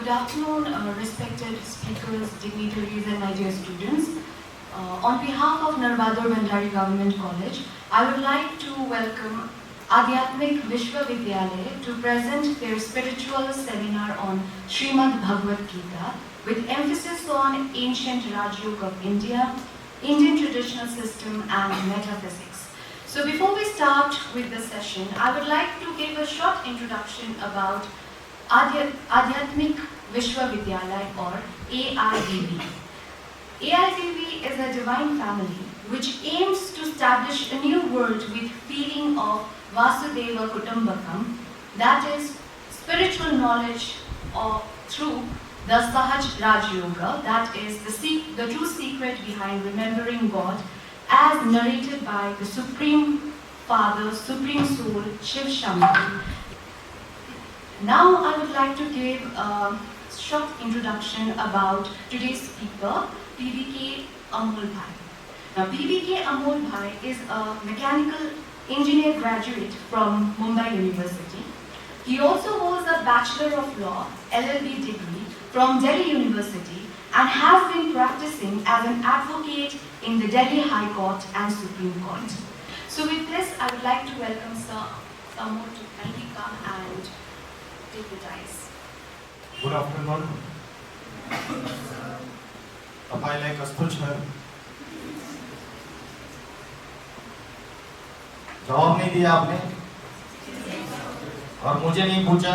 Good afternoon, respected speakers, dignitaries, and my dear students. On behalf of Narbadur Bhandari Government College, I would like to welcome Adhyatmik Vishwa Vidyalaya to present their spiritual seminar on Srimad Bhagavad Gita with emphasis on ancient Raj Yoga of India, Indian traditional system, and metaphysics. So before we start with the session, I would like to give a short introduction about Adhyatmik Vishwa Vidyalaya or AIVV. AIVV is a divine family which aims to establish a new world with feeling of Vasudeva Kutumbakam, that is spiritual knowledge through the Sahaj Raj Yoga, that is the true secret behind remembering God as narrated by the Supreme Father, Supreme Soul, Shiv Shambhu. Now I would like to give a short introduction about today's speaker, PVK Amol Bhai. Now PVK Amol Bhai is a mechanical engineer graduate from Mumbai University. He also holds a Bachelor of Law, LLB degree from Delhi University and has been practicing as an advocate in the Delhi High Court and Supreme Court. So with this, I would like to welcome Sir Amol to kindly come and take the dice. Good afternoon. तपाईँलाई कस्तो छ? जवाब नहीं दिया आपने और मुझे नहीं पूछा.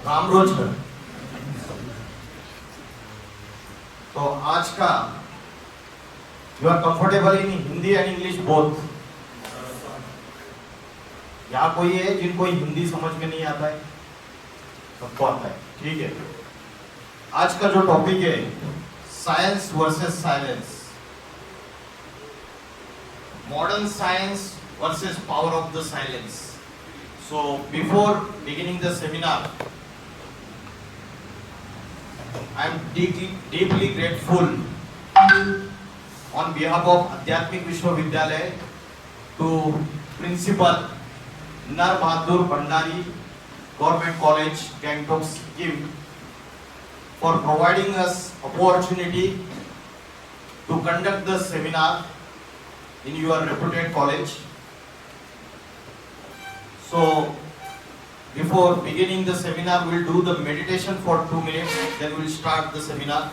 राम्रो छ. तो आज का you are comfortable in Hindi and English both. यहाँ कोई है जिनको हिंदी समझ में नहीं आता है? सबको आता है, ठीक है. आज का जो टॉपिक है science versus silence, modern science versus power of the silence. So before beginning the seminar, I am deeply grateful on behalf of Adhyatmik Vishwa Vidyalaya to Principal Narbadur Bhandari Government College, Gangtok, Sikkim, for providing us opportunity to conduct the seminar in your reputed college. So, before beginning the seminar, we'll do the meditation for 2 minutes, then we'll start the seminar.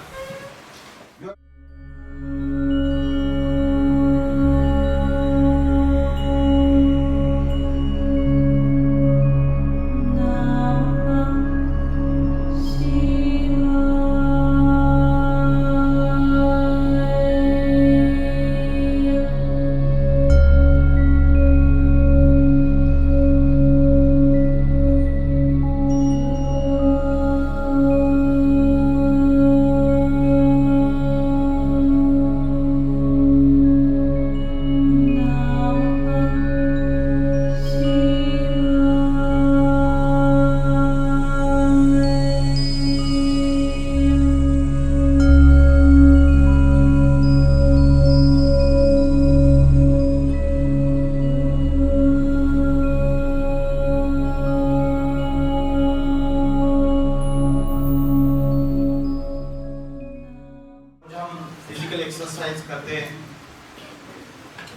Exercise करते हैं.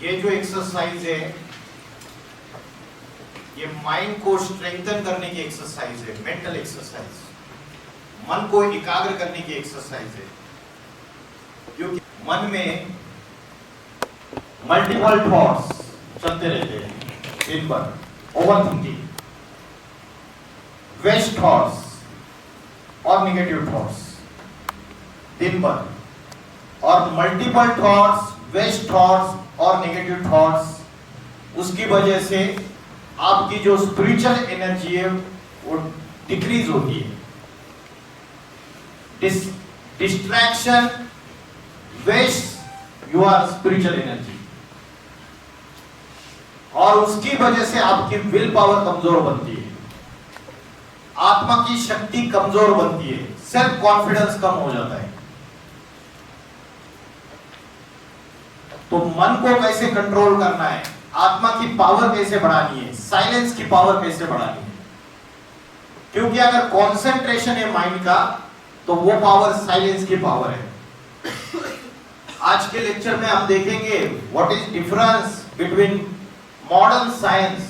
ये जो exercise है ये mind को strengthen करने की exercise है, मेंटल एक्सरसाइज, मन को एकाग्र करने की एक्सरसाइज है. क्योंकि मन में मल्टीपल थॉट्स चलते रहते हैं दिन भर, ओवर थिंकिंग, वेस्ट थॉट्स और नेगेटिव थॉट्स दिन भर, और मल्टीपल थॉट्स, वेस्ट थॉट्स और नेगेटिव थॉट्स, उसकी वजह से आपकी जो स्पिरिचुअल एनर्जी है वो डिक्रीज होती है. Distraction waste your spiritual energy, और उसकी वजह से आपकी विल पावर कमजोर बनती है, आत्मा की शक्ति कमजोर बनती है, सेल्फ कॉन्फिडेंस कम हो जाता है. तो मन को कैसे कंट्रोल करना है, आत्मा की पावर कैसे बढ़ानी है, साइलेंस की पावर कैसे बढ़ानी है, क्योंकि अगर कंसंट्रेशन है माइंड का तो वो पावर साइलेंस की पावर है। आज के लेक्चर में हम देखेंगे what is difference between modern science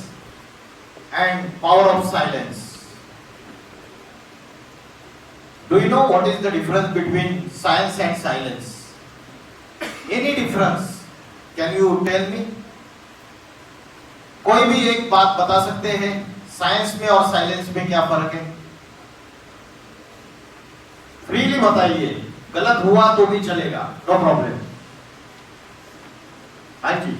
and power of silence. Do you know what is the difference between science and silence? Any difference? Can you tell me? कोई भी एक बात बता सकते हैं, साइंस में और साइलेंस में क्या फर्क है? फ्रीली बताइए, गलत हुआ तो भी चलेगा, नो प्रॉब्लम। हाँ जी,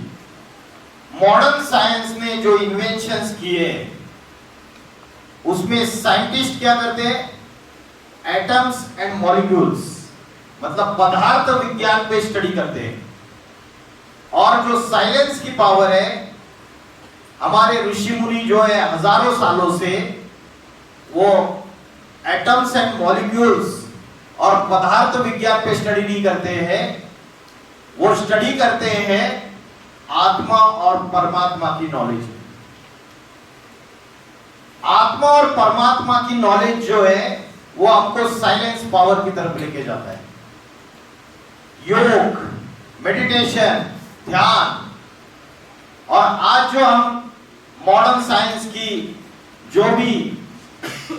मॉडर्न साइंस ने जो इन्वेंशंस किए उसमें साइंटिस्ट क्या करते हैं? एटम्स एंड मॉलिक्यूल्स, मतलब पदार्थ विज्ञान पे स्टडी करते हैं। और जो साइलेंस की पावर है, हमारे ऋषि मुनि जो है हजारों सालों से वो एटम्स एंड मॉलिक्यूल्स और पदार्थ विज्ञान पे स्टडी नहीं करते हैं, वो स्टडी करते हैं आत्मा और परमात्मा की नॉलेज। आत्मा और परमात्मा की नॉलेज जो है वो हमको साइलेंस पावर की तरफ लेके जाता है। योग, मेडिटेशन, ध्यान, और आज जो हम मॉडर्न साइंस की जो भी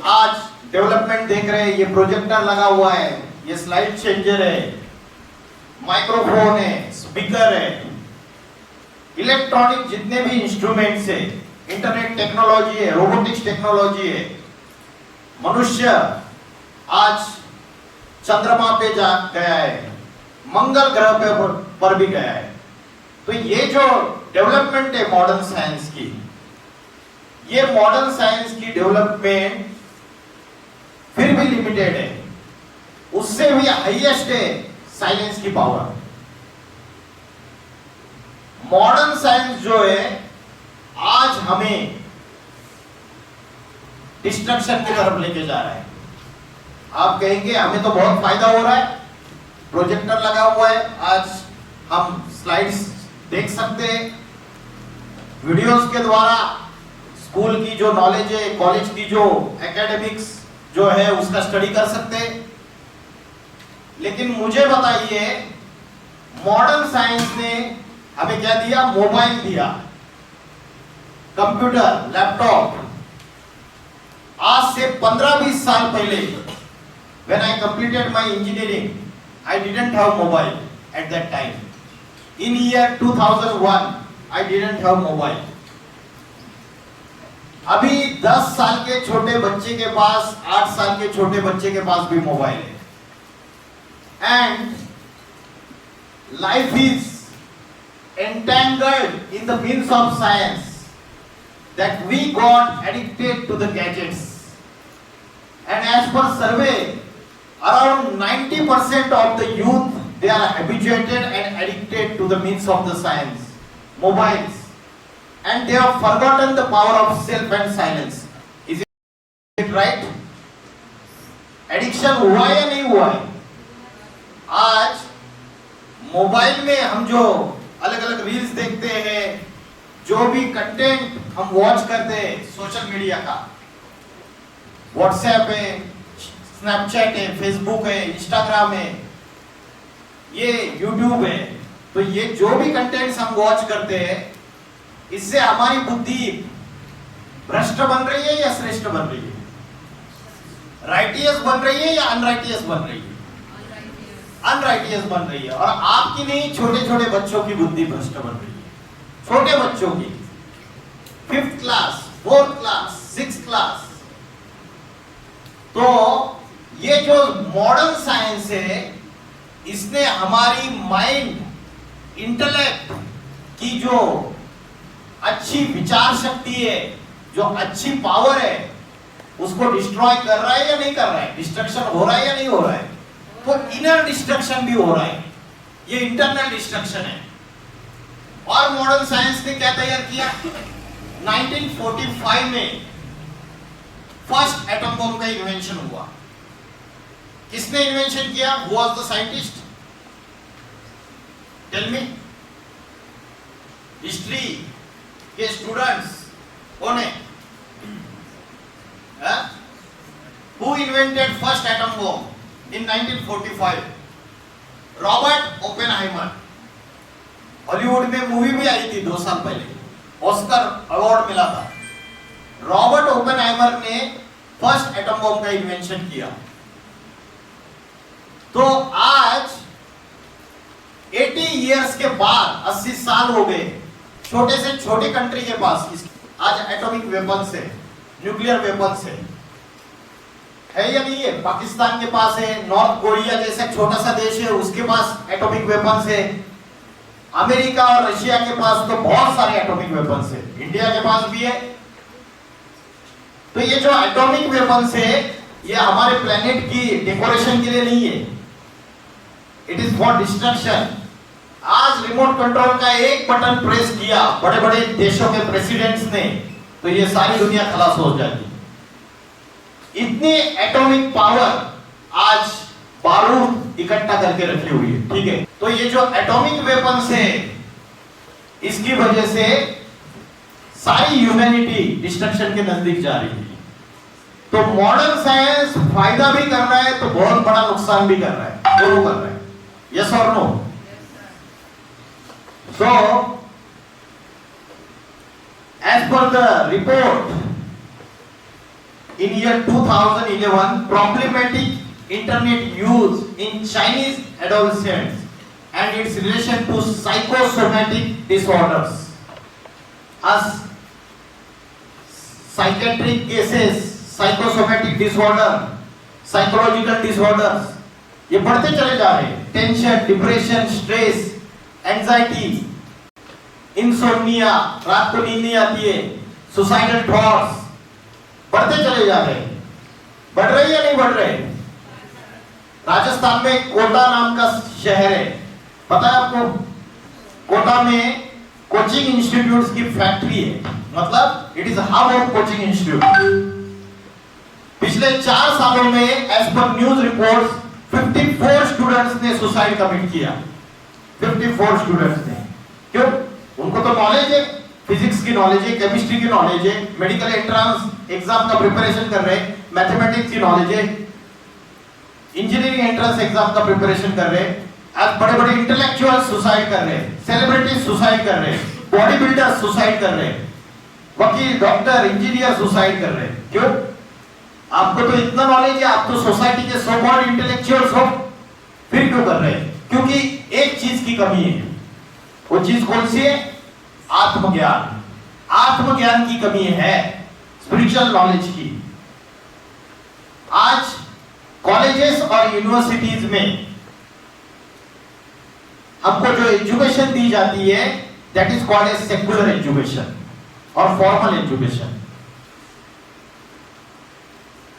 आज डेवलपमेंट देख रहे हैं, ये प्रोजेक्टर लगा हुआ है, ये स्लाइड चेंजर है, माइक्रोफोन है, स्पीकर है, इलेक्ट्रॉनिक जितने भी इंस्ट्रूमेंट्स है, इंटरनेट टेक्नोलॉजी है, रोबोटिक्स टेक्नोलॉजी है। मनुष्य आज चंद्रमा पे जा गया है, मंगल ग्रह पर भी गया है। तो ये जो डेवलपमेंट है मॉडर्न साइंस की, ये मॉडर्न साइंस की डेवलपमेंट फिर भी लिमिटेड है, उससे भी हाईएस्ट है साइलेंस की पावर। मॉडर्न साइंस जो है आज हमें डिस्ट्रक्शन की तरफ लेके जा रहा है। आप कहेंगे हमें तो बहुत फायदा हो रहा है, प्रोजेक्टर लगा हुआ है, आज हम स्लाइड्स देख सकते हैं, वीडियोस के द्वारा स्कूल की जो नॉलेज है, कॉलेज की जो एकेडमिक्स जो है उसका स्टडी कर सकते हैं। लेकिन मुझे बताइए, मॉडर्न साइंस ने हमें क्या दिया? मोबाइल दिया, कंप्यूटर, लैपटॉप। आज से 15-20 साल पहले when I completed my engineering, I didn't have mobile at that time. In year 2001, I didn't have mobile. अभी 10 साल के छोटे बच्चे के पास, 8 साल के छोटे बच्चे के पास भी मोबाइल है। And life is entangled in the means of science that we got addicted to the gadgets. And as per survey, around 90% of the youth, they are habituated and addicted to the means of the science, mobiles, and they have forgotten the power of self and silence. Is it right? Addiction हुआ या नहीं हुआ है? आज mobile में हम जो अलग अलग रील्स देखते हैं, जो भी कंटेंट हम वॉच करते हैं सोशल मीडिया का, व्हाट्सएप है, स्नैपचैट है, फेसबुक है, इंस्टाग्राम है, ये यूट्यूब है, तो ये जो भी कंटेंट्स हम वॉच करते हैं, इससे हमारी बुद्धि भ्रष्ट बन रही है या श्रेष्ठ बन रही है? राइटियस बन रही है या अनराइटियस बन रही है? अनराइटियस बन रही है। और आपकी नहीं, छोटे छोटे बच्चों की बुद्धि भ्रष्ट बन रही है। छोटे बच्चों की 5th class, 4th class, 6th class. तो ये जो मॉडर्न साइंस है, इसने हमारी माइंड, इंटेलेक्ट की जो अच्छी विचार शक्ति है, जो अच्छी पावर है, उसको डिस्ट्रॉय कर रहा है या नहीं कर रहा है? डिस्ट्रक्शन हो रहा है या नहीं हो रहा है? तो इनर डिस्ट्रक्शन भी हो रहा है, ये इंटरनल डिस्ट्रक्शन है। और मॉडर्न साइंस ने क्या तैयार किया? 1945 में फर्स्ट एटम बम का इन्वेंशन हुआ। किसने इन्वेंशन किया? Who was the scientist? Tell me. History के स्टूडेंट्स कौन है? Who invented first atom bomb in 1945? Robert Oppenheimer. Hollywood में मूवी भी आई थी 2 साल पहले, ऑस्कर अवार्ड मिला था। रॉबर्ट ओपेनहाइमर ने फर्स्ट एटम बॉम्ब का इन्वेंशन किया। तो आज 80 इयर्स के बाद, 80 साल हो गए, छोटे से छोटे कंट्री के पास आज एटॉमिक वेपन्स है, न्यूक्लियर वेपन्स है या नहीं है? पाकिस्तान के पास है, नॉर्थ कोरिया जैसा छोटा सा देश है, उसके पास एटॉमिक वेपन्स है। अमेरिका और रशिया के पास तो बहुत सारे एटॉमिक वेपन्स है, इंडिया के पास भी है। तो ये जो एटॉमिक वेपन्स है, ये हमारे प्लेनेट की डेकोरेशन के लिए नहीं है, इट इज फॉर डिस्ट्रक्शन। आज रिमोट कंट्रोल का एक बटन प्रेस किया बड़े बड़े देशों के प्रेसिडेंट्स ने, तो ये सारी दुनिया खलास हो जाती। इतनी एटॉमिक पावर आज बारूद इकट्ठा करके रखी हुई है, ठीक है। तो ये जो एटॉमिक वेपन्स है, इसकी वजह से सारी ह्यूमैनिटी डिस्ट्रक्शन के नजदीक जा रही है। तो मॉडर्न साइंस फायदा भी कर रहा है, तो बहुत बड़ा नुकसान भी कर रहा है, दोनों कर रहा है। यस और no? So, as per the report, in year 2011, problematic internet use in Chinese adolescents and its relation to psychosomatic disorders, as psychiatric cases, psychosomatic disorder, psychological disorders, ये बढ़ते चले जा रहे हैं। Tension, depression, stress, anxiety, insomnia, रात को नींद नहीं आती है, सुसाइडल थॉट्स बढ़ते चले जा रहे हैं। बढ़ रहे या नहीं बढ़ रहे? राजस्थान में कोटा नाम का शहर है, पता है आपको? कोटा में कोचिंग इंस्टीट्यूट्स की फैक्ट्री है, मतलब it is hub of coaching institute. पिछले 4 सालों में as per news reports 54 students ने सुसाइड कमिट किया। 54 स्टूडेंट्स ने। क्यों? उनको तो नॉलेज है, फिजिक्स की नॉलेज है, केमिस्ट्री की नॉलेज है, मेडिकल एंट्रेंस एग्जाम का प्रिपरेशन कर रहे हैं, मैथमेटिक्स की नॉलेज है, इंजीनियरिंग एंट्रेंस एग्जाम का प्रिपरेशन कर रहे हैं। आज बड़े बड़े इंटेलेक्चुअल सुसाइड कर रहे हैं, सेलिब्रिटी सुसाइड कर रहे हैं, बॉडी बिल्डर सुसाइड कर रहे हैं, वकील, डॉक्टर, इंजीनियर सुसाइड कर रहे हैं। क्यों? आपको तो इतना नॉलेज है, आप तो सोसाइटी के सो कॉल्ड इंटेलेक्चुअल्स हो, फिर क्यों कर रहे हैं? क्योंकि एक चीज की कमी है। वो चीज कौन सी है? आत्मज्ञान। आत्मज्ञान की कमी है, स्पिरिचुअल नॉलेज की। आज कॉलेजेस और यूनिवर्सिटीज में हमको जो एजुकेशन दी जाती है, that is called as secular education और फॉर्मल एजुकेशन।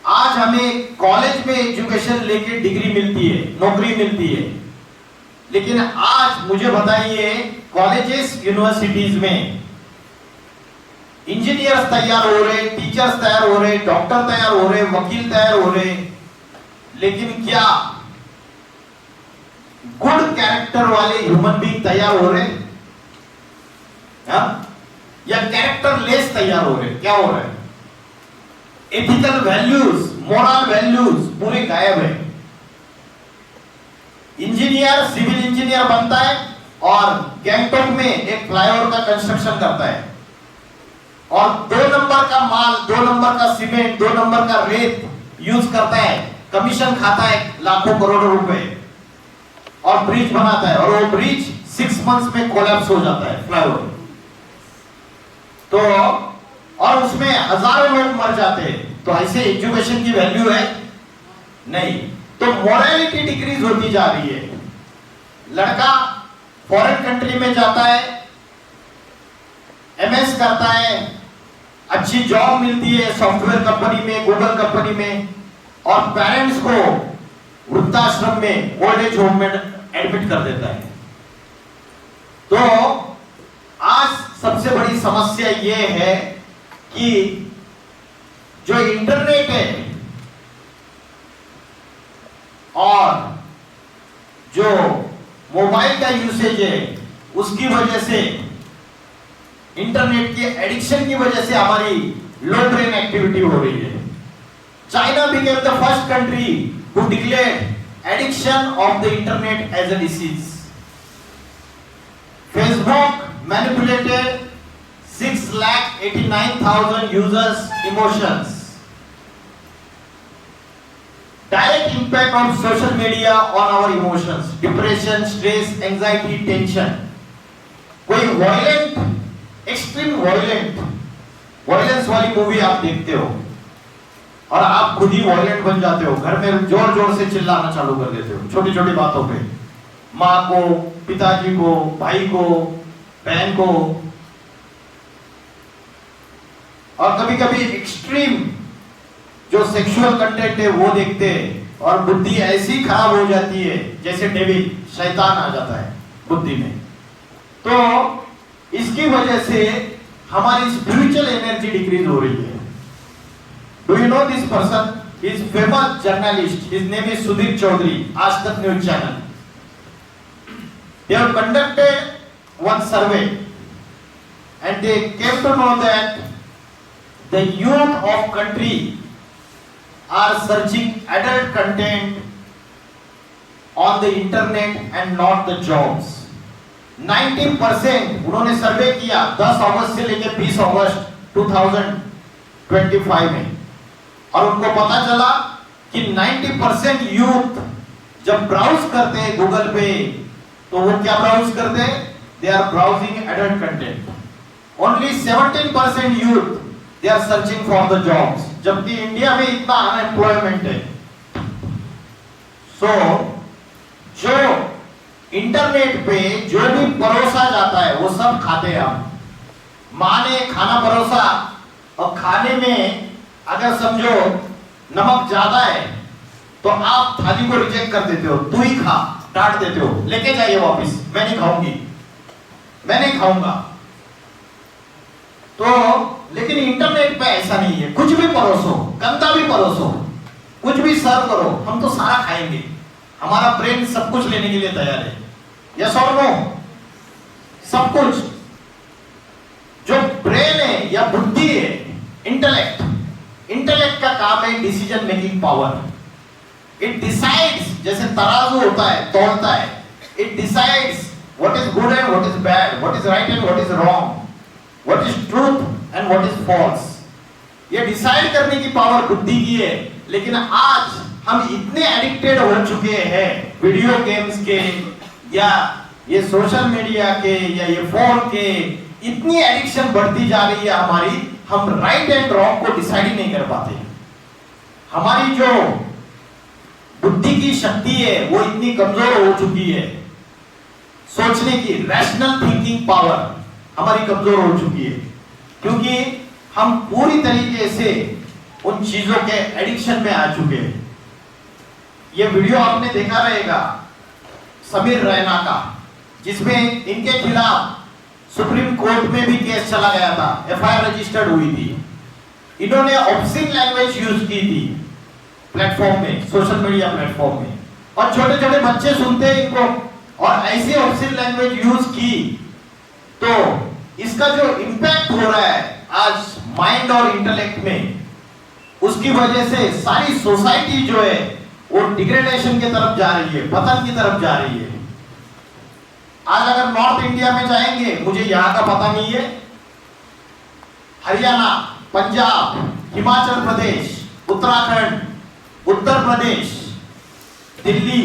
आज हमें कॉलेज में एजुकेशन लेके डिग्री मिलती है, नौकरी मिलती है, लेकिन आज मुझे बताइए कॉलेजेस यूनिवर्सिटीज में इंजीनियर्स तैयार हो रहे, टीचर्स तैयार हो रहे, डॉक्टर तैयार हो रहे, वकील तैयार हो रहे, लेकिन क्या गुड कैरेक्टर वाले ह्यूमन बीइंग तैयार हो रहे या कैरेक्टर लेस तैयार हो रहे? क्या हो रहा है? एथिकल वैल्यूज, मोरल वैल्यूज पूरे गायब है। इंजीनियर सिविल इंजीनियर बनता है और गैंगटॉक में एक फ्लाईओवर का कंस्ट्रक्शन करता है और 2 नंबर का माल, 2 नंबर का सीमेंट, 2 नंबर का रेत यूज करता है, कमीशन खाता है लाखों करोड़ों रुपए और ब्रिज बनाता है, और वो ब्रिज 6 मंथ्स में कोलैप्स हो जाता है, फ्लाईओवर। तो और उसमें हजारों लोग मर जाते हैं। तो ऐसे एजुकेशन की वैल्यू है नहीं। तो मोरालिटी डिक्रीज होती जा रही है। लड़का फॉरेन कंट्री में जाता है, एमएस करता है, अच्छी जॉब मिलती है सॉफ्टवेयर कंपनी में, गूगल कंपनी में, और पेरेंट्स को वृद्धाश्रम में, ओल्ड एज होम में एडमिट कर देता है। तो आज सबसे बड़ी समस्या यह है कि जो इंटरनेट है और जो मोबाइल का यूसेज है, उसकी वजह से, इंटरनेट के एडिक्शन की वजह से हमारी लो ब्रेन एक्टिविटी हो रही है। China became the first country who declared addiction of the internet as a disease. Facebook manipulated 6,89,000 users' emotions. Direct impact of social media on our emotions, depression, stress, anxiety, tension. कोई violent, extreme violence वाली movie आप देखते हो और आप खुद ही violent बन जाते हो, घर में जोर जोर से चिल्लाना चालू कर देते हो छोटी छोटी बातों पे, माँ को, पिताजी को, भाई को, बहन को, और कभी कभी एक्सट्रीम जो सेक्सुअल कंटेंट है वो देखते हैं और बुद्धि ऐसी खराब हो जाती है जैसे डेविल, शैतान आ जाता है बुद्धि में। तो इसकी वजह से हमारी स्पिरिचुअल एनर्जी डिक्रीज हो रही है। Do you know this person? He is famous journalist, his name is Sudhir Chaudhary, Aaj Tak news channel. They have conducted one survey and they came to know that the youth of country are searching adult content on the internet and not the jobs. 90% उन्होंने सर्वे किया 10 अगस्त से लेकर 20 अगस्त 2025 में, और उनको पता चला कि 90% यूथ जब ब्राउज करते हैं गूगल पे तो वो क्या ब्राउज करते हैं? They are browsing adult content. Only 17% youth they are searching for the jobs, जबकि इंडिया में इतना अनएम्प्लॉयमेंट है। सो जो इंटरनेट पे जो भी परोसा जाता है वो सब खाते हैं हम। माँ ने खाना परोसा और खाने में अगर समझो नमक ज्यादा है तो आप थाली को रिजेक्ट कर देते हो, तू ही खा, डांट देते हो, लेके जाइए वापस, मैं नहीं खाऊंगी, मैं नहीं खाऊंगा। तो लेकिन इंटरनेट पे ऐसा नहीं है, कुछ भी परोसो, गंदा भी परोसो, कुछ भी सर्व करो, हम तो सारा खाएंगे। हमारा ब्रेन सब कुछ लेने के लिए तैयार है। यस और नो? सब कुछ जो ब्रेन है या बुद्धि है, इंटेलेक्ट का काम है decision making power. It decides, जैसे तराजू होता है, तौलता है, it decides what is good and what is bad, what is right and what is wrong, what is truth and what is false. ये डिसाइड करने की पावर बुद्धि की है। लेकिन आज हम इतने एडिक्टेड हो चुके हैं वीडियो गेम्स के या ये सोशल मीडिया के या ये फोन के, इतनी एडिक्शन बढ़ती जा रही है हमारी, हम राइट एंड रॉन्ग को डिसाइड ही नहीं कर पाते। हमारी जो बुद्धि की शक्ति है वो इतनी कमजोर हो चुकी है, सोचने की रैशनल थिंकिंग पावर हमारी कमजोर हो चुकी है, क्योंकि हम पूरी तरीके से उन चीजों के एडिक्शन में आ चुके हैं। ये वीडियो आपने देखा रहेगा समीर रैना का, जिसमें इनके खिलाफ सुप्रीम कोर्ट में भी केस चला गया था, एफआईआर रजिस्टर्ड हुई थी। इन्होंने ऑब्ससीन लैंग्वेज यूज की थी प्लेटफॉर्म में, सोशल मीडिया प्लेटफॉर्म में, और छोटे छोटे बच्चे सुनते हैं इनको, और ऐसी ऑब्ससीन लैंग्वेज यूज की तो इसका जो इम्पैक्ट हो रहा है आज माइंड और इंटेलेक्ट में, उसकी वजह से सारी सोसाइटी जो है वो डिग्रेडेशन की तरफ जा रही है, पतन की तरफ जा रही है। आज अगर नॉर्थ इंडिया में जाएंगे, मुझे यहाँ का पता नहीं है, हरियाणा, पंजाब, हिमाचल प्रदेश, उत्तराखंड, उत्तर प्रदेश, दिल्ली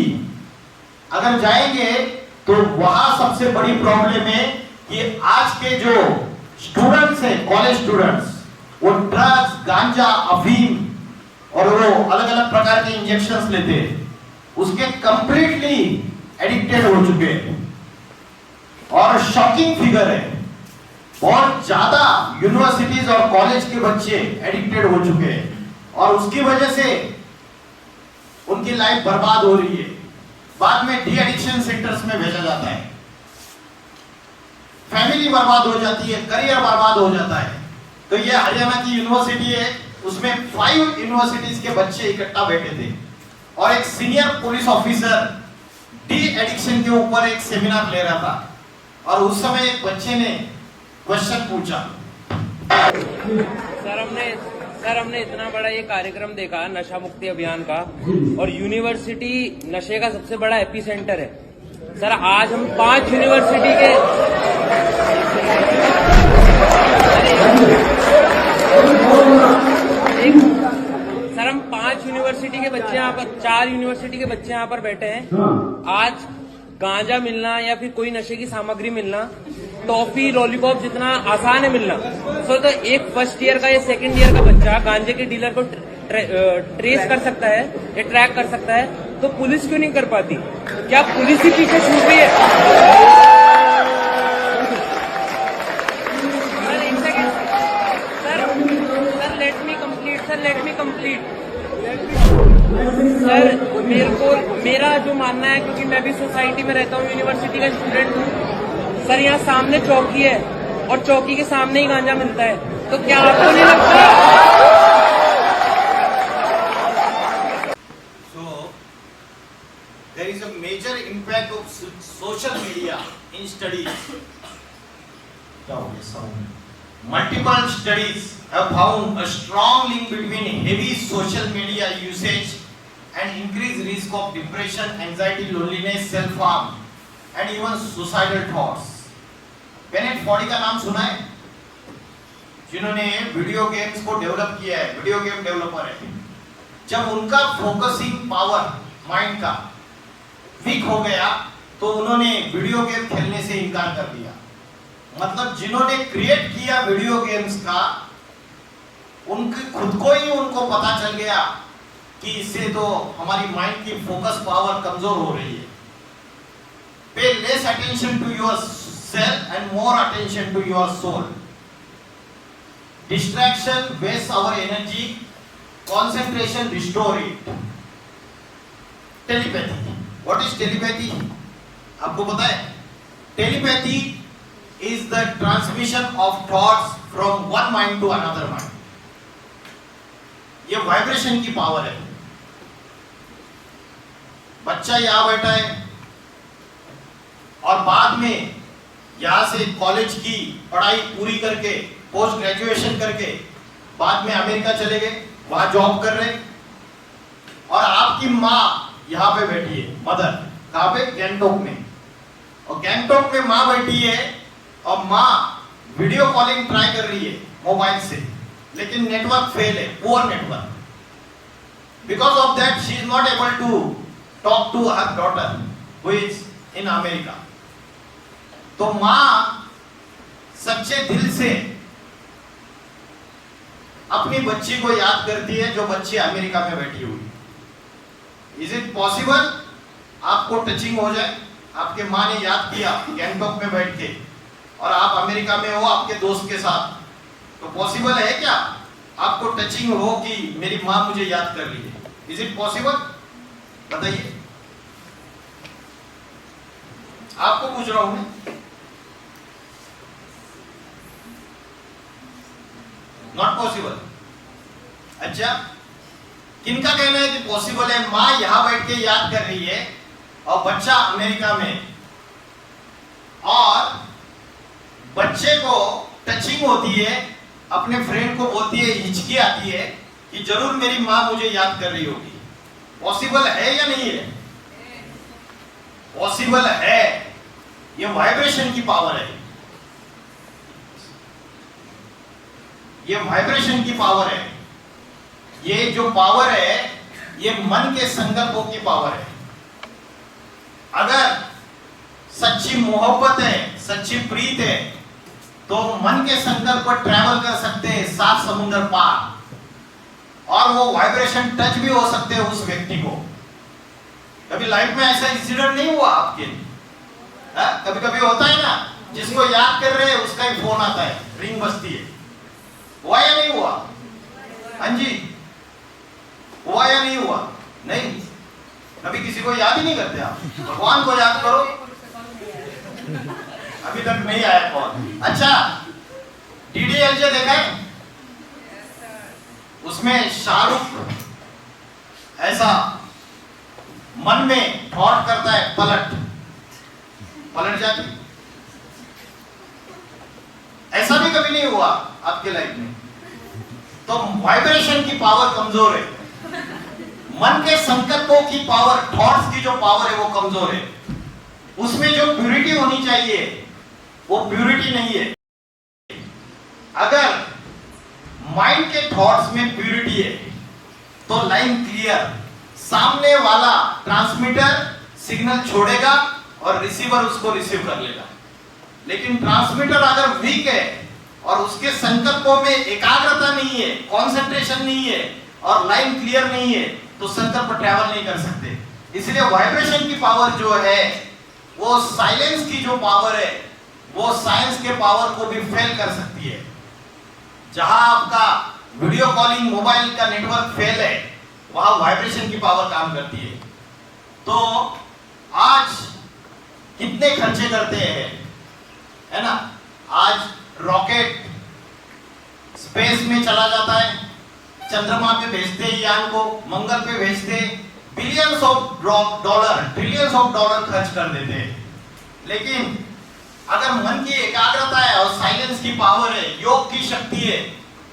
अगर जाएंगे तो वहां सबसे बड़ी प्रॉब्लम है कि आज के जो स्टूडेंट्स हैं, कॉलेज स्टूडेंट्स, वो ड्रग्स, गांजा, अफीम और वो अलग अलग प्रकार के इंजेक्शंस लेते हैं, उसके कंप्लीटली एडिक्टेड हो चुके हैं। और शॉकिंग फिगर है, बहुत ज्यादा यूनिवर्सिटीज और कॉलेज के बच्चे एडिक्टेड हो चुके हैं, और उसकी वजह से उनकी लाइफ बर्बाद हो रही है। बाद में डी एडिक्शन सेंटर्स में भेजा जाता है, फैमिली बर्बाद हो जाती है, करियर बर्बाद हो जाता है। तो ये हरियाणा की यूनिवर्सिटी है, उसमें 5 यूनिवर्सिटीज के बच्चे इकट्ठा बैठे थे, और एक senior police officer de addiction के ऊपर एक सेमिनार ले रहा था, और उस समय एक बच्चे ने क्वेश्चन पूछा। सर हमने सर हमने इतना बड़ा ये कार्यक्रम देखा नशा मुक्ति अभियान का, और यूनिवर्सिटी नशे का सबसे बड़ा एपी सेंटर है। सर आज हम 5 यूनिवर्सिटी के सर हम 5 यूनिवर्सिटी के बच्चे यहाँ पर 4 यूनिवर्सिटी के बच्चे यहाँ पर बैठे हैं। आज गांजा मिलना या फिर कोई नशे की सामग्री मिलना, टॉफी लॉलीपॉप जितना आसान है मिलना, तो एक फर्स्ट ईयर का या सेकंड ईयर का बच्चा गांजे के डीलर को ट्रेस कर सकता है या ट्रैक कर सकता है, तो पुलिस क्यों नहीं कर पाती? क्या पुलिस ही पीछे छूट रही है? Sir let me complete. Sir मेरा जो मानना है, क्योंकि मैं भी सोसाइटी में रहता हूँ, यूनिवर्सिटी का स्टूडेंट हूँ सर, यहाँ सामने चौकी है और चौकी के सामने ही गांजा मिलता है, तो क्या आपको नहीं लगता? So there is a major impact of social media in studies. Multiple studies have found a strong link between heavy social media usage and increased risk of depression, anxiety, loneliness, self-harm and even suicidal thoughts. Bennett फॉर्डी का नाम सुना है? जिन्होंने video games को develop किया है, video game developer है। जब उनका फोकसिंग पावर माइंड का वीक हो गया तो उन्होंने वीडियो गेम खेलने से इनकार कर दिया। मतलब जिन्होंने क्रिएट किया वीडियो गेम्स का, उनके खुद को ही उनको पता चल गया कि इससे तो हमारी माइंड की फोकस पावर कमजोर हो रही है। Pay less attention to yourself and more attention to your soul. Distraction waste our energy, concentration restore it. Telepathy, what is telepathy? आपको पता है? Telepathy is the transmission of thoughts from one mind to another mind. ये vibration की power है। बच्चा यहाँ बैठा है और बाद में यहाँ से कॉलेज की पढ़ाई पूरी करके, पोस्ट ग्रेजुएशन करके बाद में अमेरिका चले गए, वहां जॉब कर रहे, और आपकी माँ यहाँ पे बैठी है, मदर कहाँ पे? गैंगटॉक में। और गैंगटॉक में माँ बैठी है और माँ वीडियो कॉलिंग ट्राई कर रही है मोबाइल से, लेकिन नेटवर्क फेल है, poor network. Because of that she is not able to talk to her daughter who is in America. तो माँ सच्चे दिल से अपनी बच्ची को याद करती है जो बच्ची अमेरिका में बैठी हुई। इज इट पॉसिबल आपको टचिंग हो जाए? आपके माँ ने याद किया गैंगटॉक में बैठ के और आप अमेरिका में हो आपके दोस्त के साथ, तो पॉसिबल है क्या आपको टचिंग हो कि मेरी माँ मुझे याद कर रही है? Is it possible? बताइए, आपको पूछ रहा हूं मैं। Not possible. अच्छा, किनका कहना है कि पॉसिबल है? माँ यहां बैठ के याद कर रही है और बच्चा अमेरिका में, और बच्चे को टचिंग होती है, अपने फ्रेंड को बोलती है, हिचकी आती है कि जरूर मेरी माँ मुझे याद कर रही होगी। पॉसिबल है या नहीं है? पॉसिबल है। ये वाइब्रेशन की पावर है, ये वाइब्रेशन की पावर है। ये जो पावर है ये मन के संकल्पों की पावर है। अगर सच्ची मोहब्बत है, सच्ची प्रीत है, तो मन के संकल्प पर ट्रैवल कर सकते हैं 7 समुद्र पार, और वो वाइब्रेशन टच भी हो सकते हैं उस व्यक्ति को। कभी लाइफ में ऐसा इंसिडेंट नहीं हुआ आपके? कभी कभी होता है ना, जिसको याद कर रहे हैं उसका ही फोन आता है, रिंग बजती है। हुआ या नहीं हुआ? हाँ जी, हुआ या नहीं हुआ? नहीं, कभी किसी को याद ही नहीं करते आप। भगवान को याद करो। अभी तक नहीं आया कॉल। अच्छा, डीडीएलजे देखा है? उसमें शाहरुख ऐसा मन में थॉट करता है, पलट जाती। ऐसा भी कभी नहीं हुआ आपके लाइफ में? तो वाइब्रेशन की पावर कमजोर है, मन के संकल्पों की पावर, थॉट्स की जो पावर है वो कमजोर है, उसमें जो प्यूरिटी होनी चाहिए वो प्यूरिटी नहीं है। अगर माइंड के थॉट्स में प्यूरिटी है तो लाइन क्लियर, सामने वाला ट्रांसमीटर सिग्नल छोड़ेगा और रिसीवर उसको रिसीव कर लेगा। लेकिन ट्रांसमीटर अगर वीक है और उसके संकल्पों में एकाग्रता नहीं है, कंसंट्रेशन नहीं है और लाइन क्लियर नहीं है तो संकल्प ट्रैवल नहीं कर सकते। इसलिए वाइब्रेशन की पावर जो है वो साइलेंस की जो पावर है वो साइंस के पावर को भी फेल कर सकती है। जहां आपका वीडियो कॉलिंग मोबाइल का नेटवर्क फेल है वहां वाइब्रेशन की पावर काम करती है। तो आज कितने खर्चे करते हैं, है ना? आज रॉकेट स्पेस में चला जाता है, चंद्रमा पे भेजते हैं यान को, मंगल पे भेजते, billions of dollar, trillions of dollar खर्च कर देते हैं। लेकिन अगर मन की एकाग्रता है और साइलेंस की पावर है, योग की शक्ति है,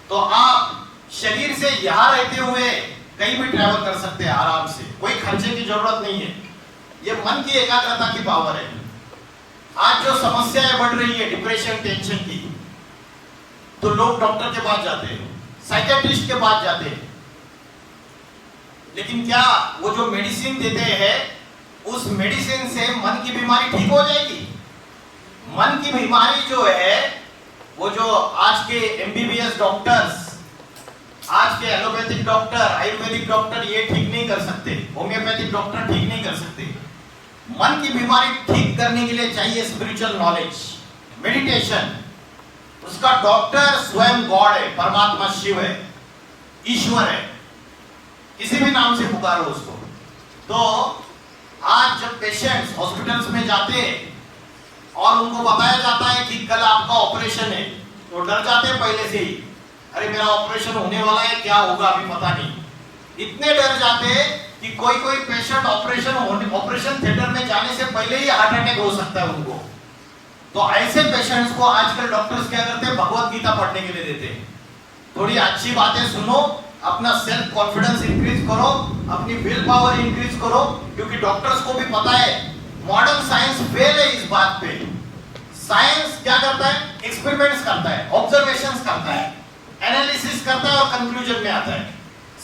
तो आप शरीर से यहां रहते हुए कहीं भी ट्रैवल कर सकते हैं आराम से, कोई खर्चे की जरूरत नहीं है। ये मन की एकाग्रता की पावर है। आज जो समस्याएं बढ़ रही है डिप्रेशन, टेंशन की, तो लोग डॉक्टर के पास जाते हैं, साइकियाट्रिस्ट के पास जाते हैं, लेकिन क्या वो जो मेडिसिन देते हैं उस मेडिसिन से मन की बीमारी ठीक हो जाएगी? मन की बीमारी जो है वो जो आज के एमबीबीएस डॉक्टर्स, आज के एलोपैथिक डॉक्टर, आयुर्वेदिक डॉक्टर ये ठीक नहीं कर सकते, होम्योपैथिक डॉक्टर ठीक नहीं कर सकते। मन की बीमारी ठीक करने के लिए चाहिए स्पिरिचुअल नॉलेज, मेडिटेशन। उसका डॉक्टर स्वयं गॉड है, परमात्मा शिव है, ईश्वर है, किसी भी नाम से पुकारो उसको। तो आज जब पेशेंट्स हॉस्पिटल्स में जाते हैं और उनको बताया जाता है कि कल आपका ऑपरेशन है, तो डर जाते हैं पहले से ही, अरे मेरा ऑपरेशन होने वाला है, क्या होगा अभी पता नहीं। इतने डर जाते हैं कि कोई कोई पेशेंट ऑपरेशन थिएटर में जाने से पहले ही हार्ट अटैक हो सकता है उनको। तो ऐसे पेशेंट्स को आजकल डॉक्टर्स क्या करते हैं, भगवत गीता पढ़ने के लिए देते हैं। थोड़ी अच्छी बातें सुनो, अपना सेल्फ कॉन्फिडेंस इंक्रीज करो, अपनी विल पावर इंक्रीज करो, क्योंकि डॉक्टर्स को भी पता है मॉडर्न साइंस फेल है इस बात पे। साइंस क्या करता है, एक्सपेरिमेंट्स करता है, ऑब्जर्वेशंस करता है, एनालिसिस करता है और कंक्लूजन में आता है।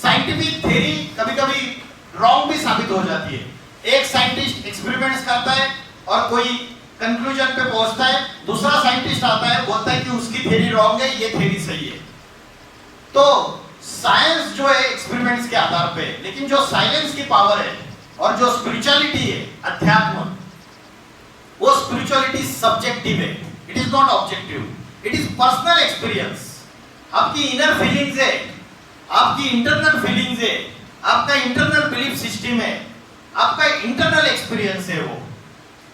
साइंटिफिक थ्योरी कभी-कभी रॉन्ग भी साबित हो जाती है। एक साइंटिस्ट एक्सपेरिमेंट्स करता है और कोई कंक्लूजन पे पहुंचता है, दूसरा साइंटिस्ट आता है बोलता है कि उसकी थ्योरी रॉन्ग है, ये थ्योरी सही है। तो साइंस जो है एक्सपेरिमेंट्स के आधार पे, लेकिन जो साइलेंस की पावर है और जो स्पिरिचुअलिटी है, अध्यात्म, वो स्पिरिचुअलिटी सब्जेक्टिव है, it is not objective, it is personal experience. आपकी इनर फीलिंग्स है, आपकी इंटरनल फीलिंग्स है, आपका इंटरनल बिलीफ सिस्टम है, आपका इंटरनल एक्सपीरियंस है वो।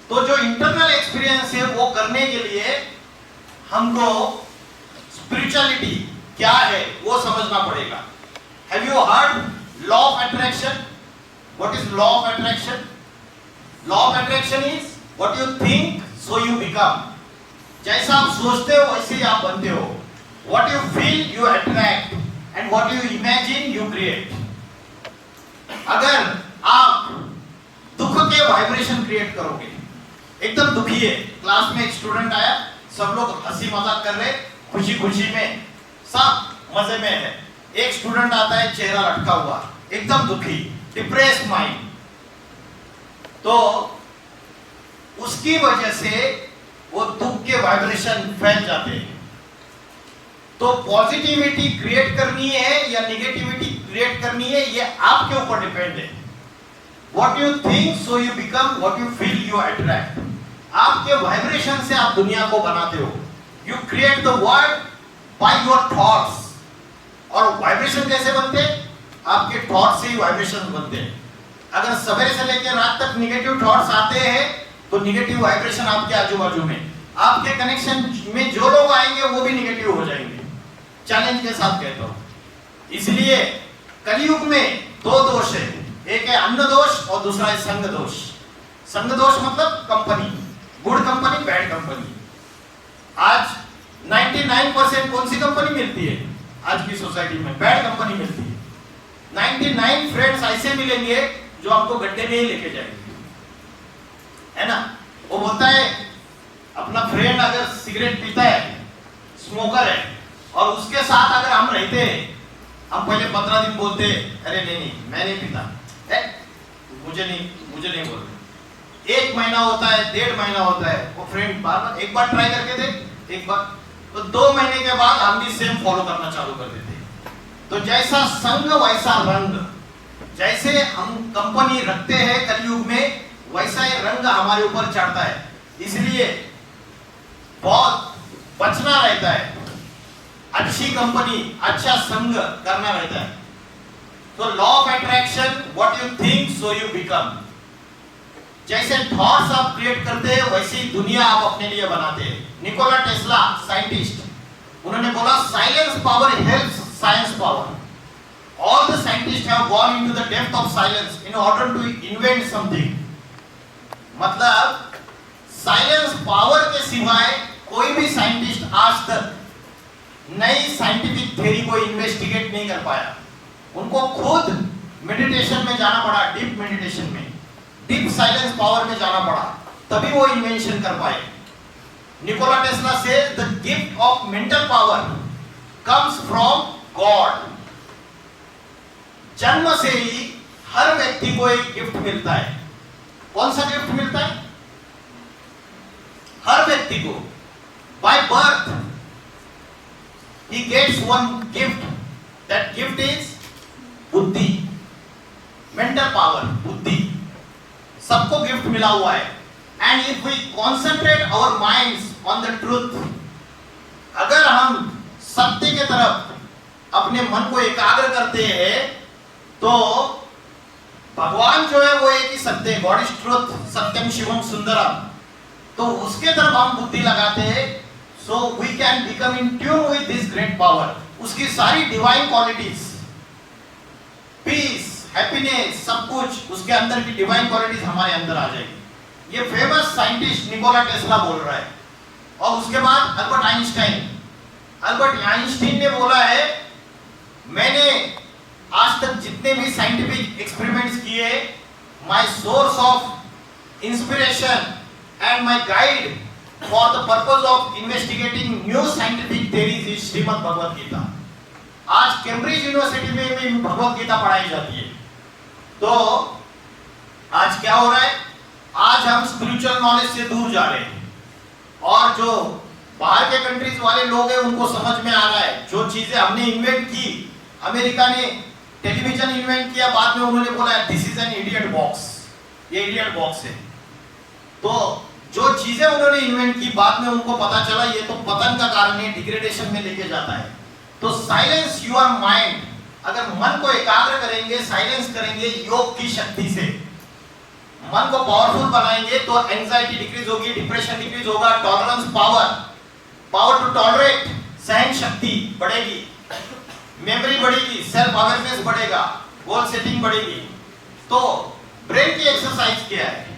तो जो इंटरनल एक्सपीरियंस है वो करने के लिए हमको स्पिरिचुअलिटी क्या है वो समझना पड़ेगा। Have you heard law of attraction? What is law of attraction? Law of attraction is what you think so you become. जैसा आप सोचते हो वैसे ही आप बनते हो। What you feel you attract and what you imagine you create। अगर आप दुख के वाइब्रेशन क्रिएट करोगे, एकदम दुखी है, क्लास में एक स्टूडेंट आया, सब लोग हंसी मजाक कर रहे, खुशी खुशी में, सब मजे में है। एक स्टूडेंट आता है चेहरा लटका हुआ, एकदम दुखी, डिप्रेस्ड माइंड, तो उसकी वजह से वो दुख के वाइब्रेशन फैल जाते हैं। तो पॉजिटिविटी क्रिएट करनी है या निगेटिविटी क्रिएट करनी है, ये आपके ऊपर डिपेंड है। What you think so you become, what you feel you attract. आपके वाइब्रेशन से आप दुनिया को बनाते हो। You create the world by your thoughts. और वाइब्रेशन कैसे बनते हैं? आपके थॉट से ही वाइब्रेशन बनते हैं। अगर सवेरे से लेकर रात तक निगेटिव थॉट्स आते हैं तो निगेटिव वाइब्रेशन आपके आजू बाजू में, आपके कनेक्शन में जो लोग आएंगे वो भी निगेटिव हो जाएंगे। चैलेंज के साथ कहता हूं। इसलिए कलयुग में दो दोष है, एक है अन्न दोष और दूसरा है संग दोष। संग दोष मतलब company, good company, bad company. आज 99% कौन सी कंपनी मिलती है? आज की सोसाइटी में बैड कंपनी मिलती है। 99 फ्रेंड्स ऐसे मिलेंगे जो आपको गड्ढे में ही लेके जाएंगे, है ना। वो बोलता है अपना फ्रेंड अगर सिगरेट पीता है, स्मोकर है, और उसके साथ अगर हम रहते हैं, हम पहले 15 दिन बोलते अरे नहीं मैं नहीं पीता, मुझे नहीं बोलते। 1 महीना होता है, 1.5 महीना होता है, वो फ्रेंड बार एक बार ट्राई करके देख, एक बार, तो 2 महीने के बाद हम भी सेम फॉलो करना चालू कर देते हैं। तो जैसा संग वैसा रंग, जैसे हम कंपनी रखते हैं कलयुग में, वैसा ही रंग हमारे ऊपर चढ़ता है। इसलिए बहुत बचना रहता है, अच्छी कंपनी, अच्छा संग करना रहता है। तो law of attraction, what you think so you become. जैसे थॉट्स आप क्रिएट करते हैं, वैसी दुनिया आप अपने लिए बनाते हैं। निकोला टेस्ला साइंटिस्ट, उन्होंने बोला silence power helps science power. All the scientists have gone into the depth of silence in order to invent something. मतलब साइलेंस पावर के सिवाय कोई भी साइंटिस्ट आज तक नई साइंटिफिक थ्योरी को इन्वेस्टिगेट नहीं कर पाया। उनको खुद मेडिटेशन में जाना पड़ा, डीप मेडिटेशन में, डीप साइलेंस पावर में जाना पड़ा, तभी वो इन्वेंशन कर पाए। निकोला टेस्ला से the gift of mental power comes from God. जन्म से ही हर व्यक्ति को एक गिफ्ट मिलता है। कौन सा गिफ्ट मिलता है? हर व्यक्ति को by birth he gets one gift. That gift is buddhi, mental power, बुद्धि। सबको गिफ्ट मिला हुआ है। And if we concentrate our minds on the truth, अगर हम सत्य के तरफ अपने मन को एकाग्र करते हैं, तो भगवान जो है वो एक ही सत्य है, गॉड इज ट्रूथ, सत्यम शिवम सुंदरम। तो उसके तरफ हम बुद्धि लगाते हैं, so we can become in tune with this great power. उसकी सारी डिवाइन क्वालिटीज, पीस, हैप्पीनेस, सब कुछ उसके अंदर की डिवाइन क्वालिटीज हमारे अंदर आ जाएगी। ये फेमस साइंटिस्ट निकोला टेस्ला बोल रहा है। और उसके बाद अल्बर्ट आइंस्टाइन ने बोला है, मैंने आज तक जितने भी साइंटिफिक एक्सपेरिमेंट्स किए, my source of inspiration and my guide for the purpose of investigating new scientific theories is Shrimad Bhagavad Gita. आज कैम्ब्रिज यूनिवर्सिटी में भी भगवद गीता पढ़ाई जाती है। तो आज क्या हो रहा है? आज हम स्पिरिचुअल नॉलेज से दूर जा रहे हैं, और जो बाहर के कंट्रीज वाले लोग हैं उनको समझ में आ रहा है जो चीजें हमने इन्वेंट की। अमेरिका ने टेलीविजन इन्वेंट किया, बाद में उन्होंने बोला this is an idiot box, ये इडियट बॉक्स है। तो जो चीजें उन्होंने इन्वेंट की, बाद में उनको पता चला ये तो पतन का कारण है, डिग्रेडेशन में लेके जाता है। तो साइलेंस योर माइंड, अगर मन को एकाग्र करेंगे, साइलेंस करेंगे योग की शक्ति से, मन को पावरफुल बनाएंगे, तो एंजाइटी डिक्रीज होगी, डिप्रेशन डिक्रीज होगा, टॉलरेंस पावर टू टॉलरेट, सहन शक्ति बढ़ेगी, मेमोरी बढ़ेगी, सेल्फ अवेयरनेस बढ़ेगा, गोल सेटिंग बढ़ेगी। तो ब्रेन की एक्सरसाइज क्या है,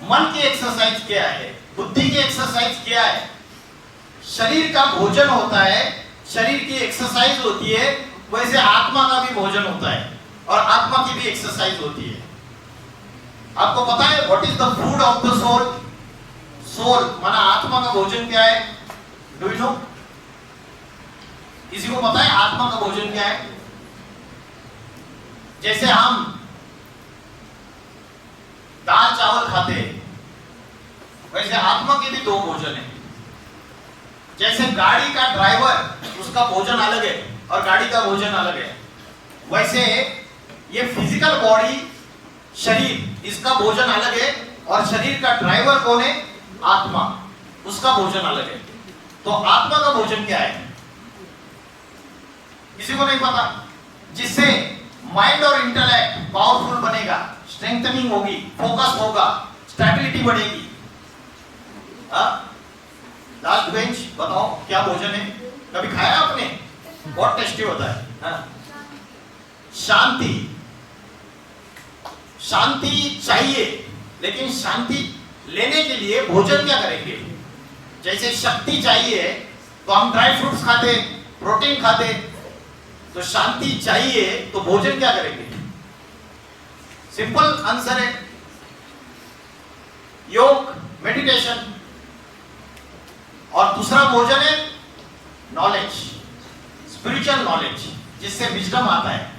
मन की एक्सरसाइज क्या है, बुद्धि की एक्सरसाइज क्या है? शरीर का भोजन होता है, शरीर की एक्सरसाइज होती है, वैसे आत्मा का भी भोजन होता है और आत्मा की भी एक्सरसाइज होती है। आपको पता है what is the food of the soul? Soul माना आत्मा का भोजन क्या है? Do you know? किसी को पता है आत्मा का भोजन क्या है? जैसे हम दाल चावल खाते हैं, वैसे आत्मा के भी 2 भोजन है। जैसे गाड़ी का ड्राइवर, उसका भोजन अलग है और गाड़ी का भोजन अलग है, वैसे ये फिजिकल बॉडी, शरीर, इसका भोजन अलग है, और शरीर का ड्राइवर कौन है? आत्मा, उसका भोजन अलग है। तो आत्मा का भोजन क्या है? किसी को नहीं पता। जिससे माइंड और इंटेलेक्ट पावरफुल बनेगा, स्ट्रेंथनिंग होगी, फोकस होगा, स्टेबिलिटी बढ़ेगी। लास्ट बेंच बताओ क्या भोजन है? कभी खाया आपने? बहुत टेस्टी होता है। शांति, शांति चाहिए, लेकिन शांति लेने के लिए भोजन क्या करेंगे? जैसे शक्ति चाहिए तो हम ड्राई फ्रूट्स खाते, प्रोटीन खाते, तो शांति चाहिए तो भोजन क्या करेंगे? सिंपल आंसर है योग, मेडिटेशन। और दूसरा भोजन है नॉलेज, स्पिरिचुअल नॉलेज, जिससे विजडम आता है।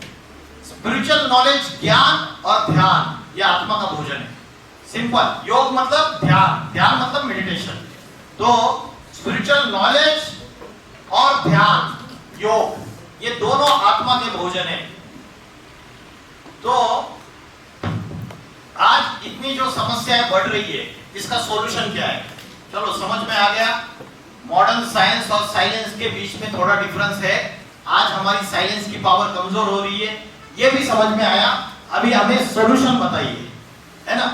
स्पिरिचुअल नॉलेज, ज्ञान और ध्यान, यह आत्मा का भोजन है। सिंपल, योग मतलब ध्यान, ध्यान मतलब मेडिटेशन। तो स्पिरिचुअल नॉलेज और ध्यान, योग, ये दोनों आत्मा के भोजन है। तो आज इतनी जो समस्याएं बढ़ रही है, इसका सॉल्यूशन क्या है? चलो समझ में आ गया। मॉडर्न साइंस और साइलेंस के बीच में थोड़ा डिफरेंस है। आज हमारी साइलेंस की पावर कमजोर हो रही है, ये भी समझ में आया। अभी हमें सॉल्यूशन बताइए, है ना?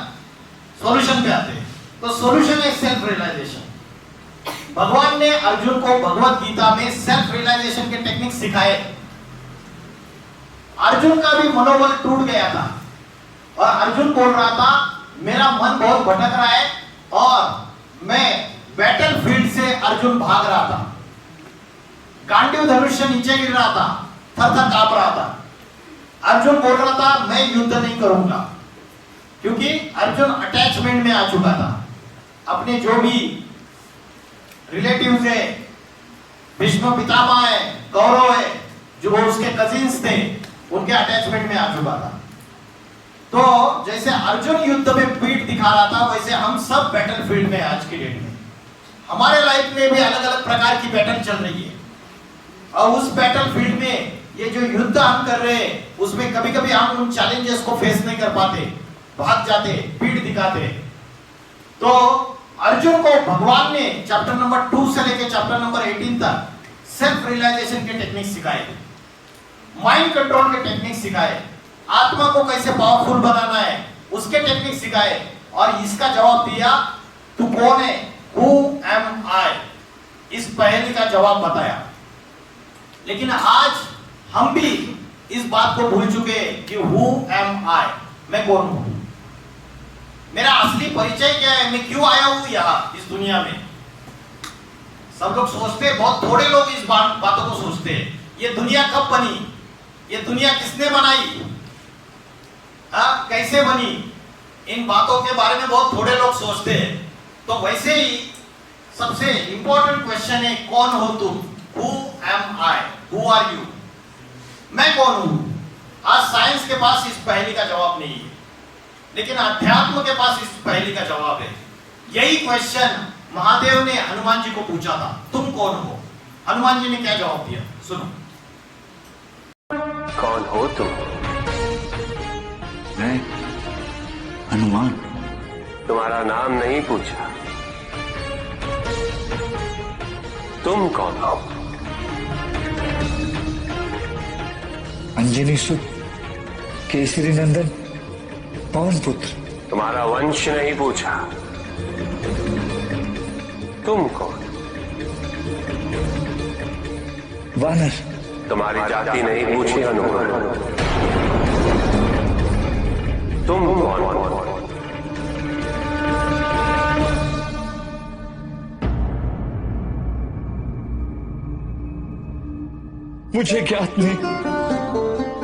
सॉल्यूशन पे आते हैं। तो सॉल्यूशन है सेल्फ रियलाइजेशन। भगवान ने अर्जुन को भगवत गीता में सेल्फ रियलाइजेशन के टेक्निक सिखाए। अर्जुन का भी मनोबल टूट गया था और अर्जुन बोल रहा था मेरा मन बहुत भटक रहा है, और मैं बैटल फील्ड से अर्जुन भाग रहा था। गांडीव धनुष से नीचे गिर रहा था, थर थर कांप रहा था। अर्जुन बोल रहा था मैं युद्ध नहीं करूंगा, क्योंकि अर्जुन अटैचमेंट में आ चुका था। अपने जो भी रिलेटिव्स है, भीष्म पितामह है, कौरव है, जो उसके कजिन्स थे, उनके अटैचमेंट में आ चुका था। तो जैसे अर्जुन युद्ध में पीठ दिखा रहा था, वैसे हम सब बैटल फील्ड में आज की डेट में, हमारे लाइफ में भी अलग अलग प्रकार की बैटल चल रही है। और उस बैटल फील्ड में ये जो युद्ध हम कर रहे हैं, उसमें कभी कभी हम उन चैलेंजेस को फेस नहीं कर पाते, भाग जाते, पीठ दिखाते। तो अर्जुन को भगवान ने चैप्टर नंबर 2 से लेकर चैप्टर नंबर 18 तक सेल्फ रियलाइजेशन के टेक्निक सिखाए, माइंड कंट्रोल के टेक्निक सिखाए, आत्मा को कैसे पावरफुल बनाना है उसके टेक्निक सिखाए। और इसका जवाब दिया, तू कौन है, हु एम आई, इस पहेली का जवाब बताया। लेकिन आज हम भी इस बात को भूल चुके कि हु एम आई, मैं कौन हूं, मेरा असली परिचय क्या है, मैं क्यों आया हूं यहां इस दुनिया में। सब लोग सोचते हैं, बहुत थोड़े लोग इस बातों को सोचते हैं, ये दुनिया कब बनी, ये दुनिया किसने बनाई, कैसे बनी, इन बातों के बारे में बहुत थोड़े लोग सोचते हैं। तो वैसे ही सबसे इंपॉर्टेंट क्वेश्चन है, कौन हो तुम, who am I, who are you, मैं कौन हूं। आज साइंस के पास इस पहेली का जवाब नहीं है, लेकिन अध्यात्म के पास इस पहेली का जवाब है। यही क्वेश्चन महादेव ने हनुमान जी को पूछा था, तुम कौन हो। हनुमान जी ने क्या जवाब दिया, सुनो। कौन हो तुम? मैं हनुमान। तुम्हारा नाम नहीं पूछा, तुम कौन हो? अंजनी सुत, केसरी नंदन, पवन पुत्र। तुम्हारा वंश नहीं पूछा, तुम कौन? वानर। तुम्हारी जाति नहीं पूछी हनुमान, तुम कौन? मुझे ज्ञात नहीं,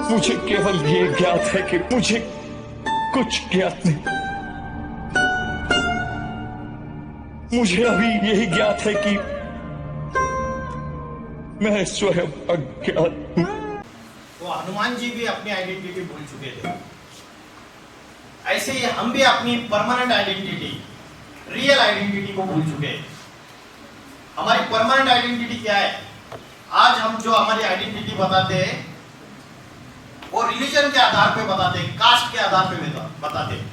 मुझे केवल ये ज्ञात है कि मुझे कुछ ज्ञात नहीं। मुझे अभी यही ज्ञात है कि मैं स्वयं अज्ञात हूं। तो हनुमान जी भी अपनी आइडेंटिटी भूल चुके थे। ऐसे ही हम भी अपनी परमानेंट आइडेंटिटी, रियल आइडेंटिटी को भूल चुके हैं। हमारी परमानेंट आइडेंटिटी क्या है? आज हम जो हमारी आइडेंटिटी बताते हैं, वो रिलीजन के आधार पे बताते हैं, कास्ट के आधार पे बताते हैं।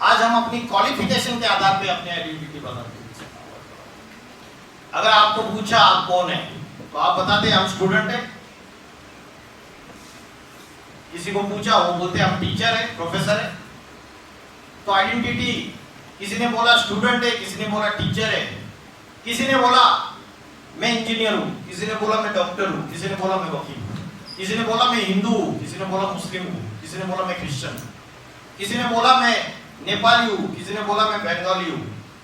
आज हम अपनी क्वालिफिकेशन के आधार पे अपनी आइडेंटिटी बताते हैं। अगर आपको पूछा आप कौन है, तो आप बताते हैं हम स्टूडेंट है। किसी को पूछा, वो बोलते हैं हम टीचर है, प्रोफेसर है। तो आइडेंटिटी, किसी ने बोला स्टूडेंट है, किसी ने बोला टीचर है, किसी ने बोला मैं इंजीनियर हूं, किसी ने बोला मैं डॉक्टर हूं, किसी ने बोला मैं वकील हूं, किसी ने बोला मैं हिंदू हूं, किसी ने बोला मुस्लिम हूं, किसी ने बोला मैं क्रिश्चियन हूं, किसी ने बोला मैं नेपाली हूं, किसी ने बोला मैं बंगाली हूं,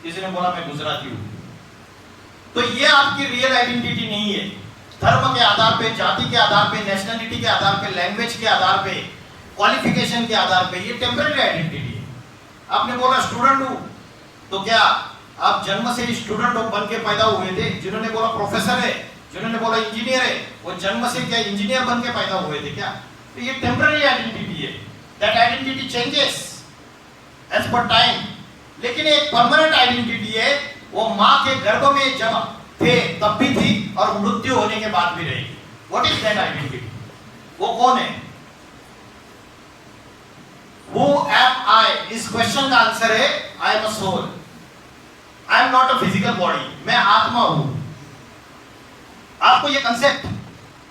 किसी ने बोला मैं गुजराती हूं। तो ये आपकी रियल आइडेंटिटी नहीं है। धर्म के आधार पे, जाति के आधार पे, नेशनलिटी के आधार पे, लैंग्वेज के आधार पे, क्वालिफिकेशन के आधार पे, ये टेम्पररी आइडेंटिटी है। आपने बोला स्टूडेंट हूं, तो क्या आप जन्म से ही स्टूडेंट बन के पैदा हुए थे? जिन्होंने बोला प्रोफेसर है, जिन्होंने बोला इंजीनियर है, वो जन्म से क्या इंजीनियर बन के पैदा हुए थे क्या? तो ये टेम्पररी आइडेंटिटी है। That identity changes as per time. लेकिन एक परमानेंट आइडेंटिटी है, वो माँ के गर्भ में जब थे तब भी थी और मृत्यु होने के बाद भी रहेगी। What is that identity? वो कौन है? Who am I? इस क्वेश्चन का आंसर है I am a soul. I am not a physical body. मैं आत्मा हूं। आपको ये कंसेप्ट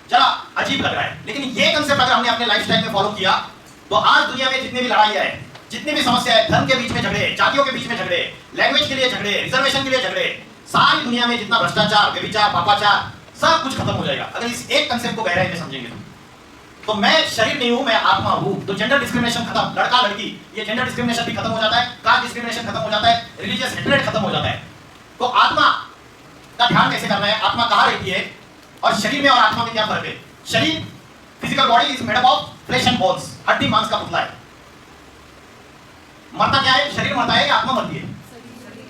जरा अजीब लग रहा है, लेकिन ये कंसेप्ट अगर हमने अपने लाइफस्टाइल में फॉलो किया तो आज दुनिया में जितनी भी लड़ाइयां हैं, जितनी भी समस्या है, धर्म के बीच में झगड़े, जातियों के बीच में झगड़े, लैंग्वेज के लिए झगड़े, रिजर्वेशन के लिए झगड़े, सारी दुनिया में जितना भ्रष्टाचार, व्यभिचार, पापाचार, सब कुछ खत्म हो जाएगा अगर इस एक कंसेप्ट को गहराई में समझेंगे। तो मैं शरीर नहीं हूं, मैं आत्मा हूं। तो जेंडर डिस्क्रिमिनेशन खत्म, लड़का लड़की ये जेंडर डिस्क्रिमिनेशन भी खत्म हो जाता है, कास्ट डिस्क्रिमिनेशन खत्म हो जाता है, रिलीजियस हेट्रेड खत्म हो जाता है। तो आत्मा का ध्यान कैसे करना है, आत्मा कहां रहती है और शरीर में और आत्मा में क्या फर्क है? शरीर, physical body is made up of flesh and bones, हड्डी मांस का पुतला है। मरता क्या है? शरीर मरता है या आत्मा मरती है?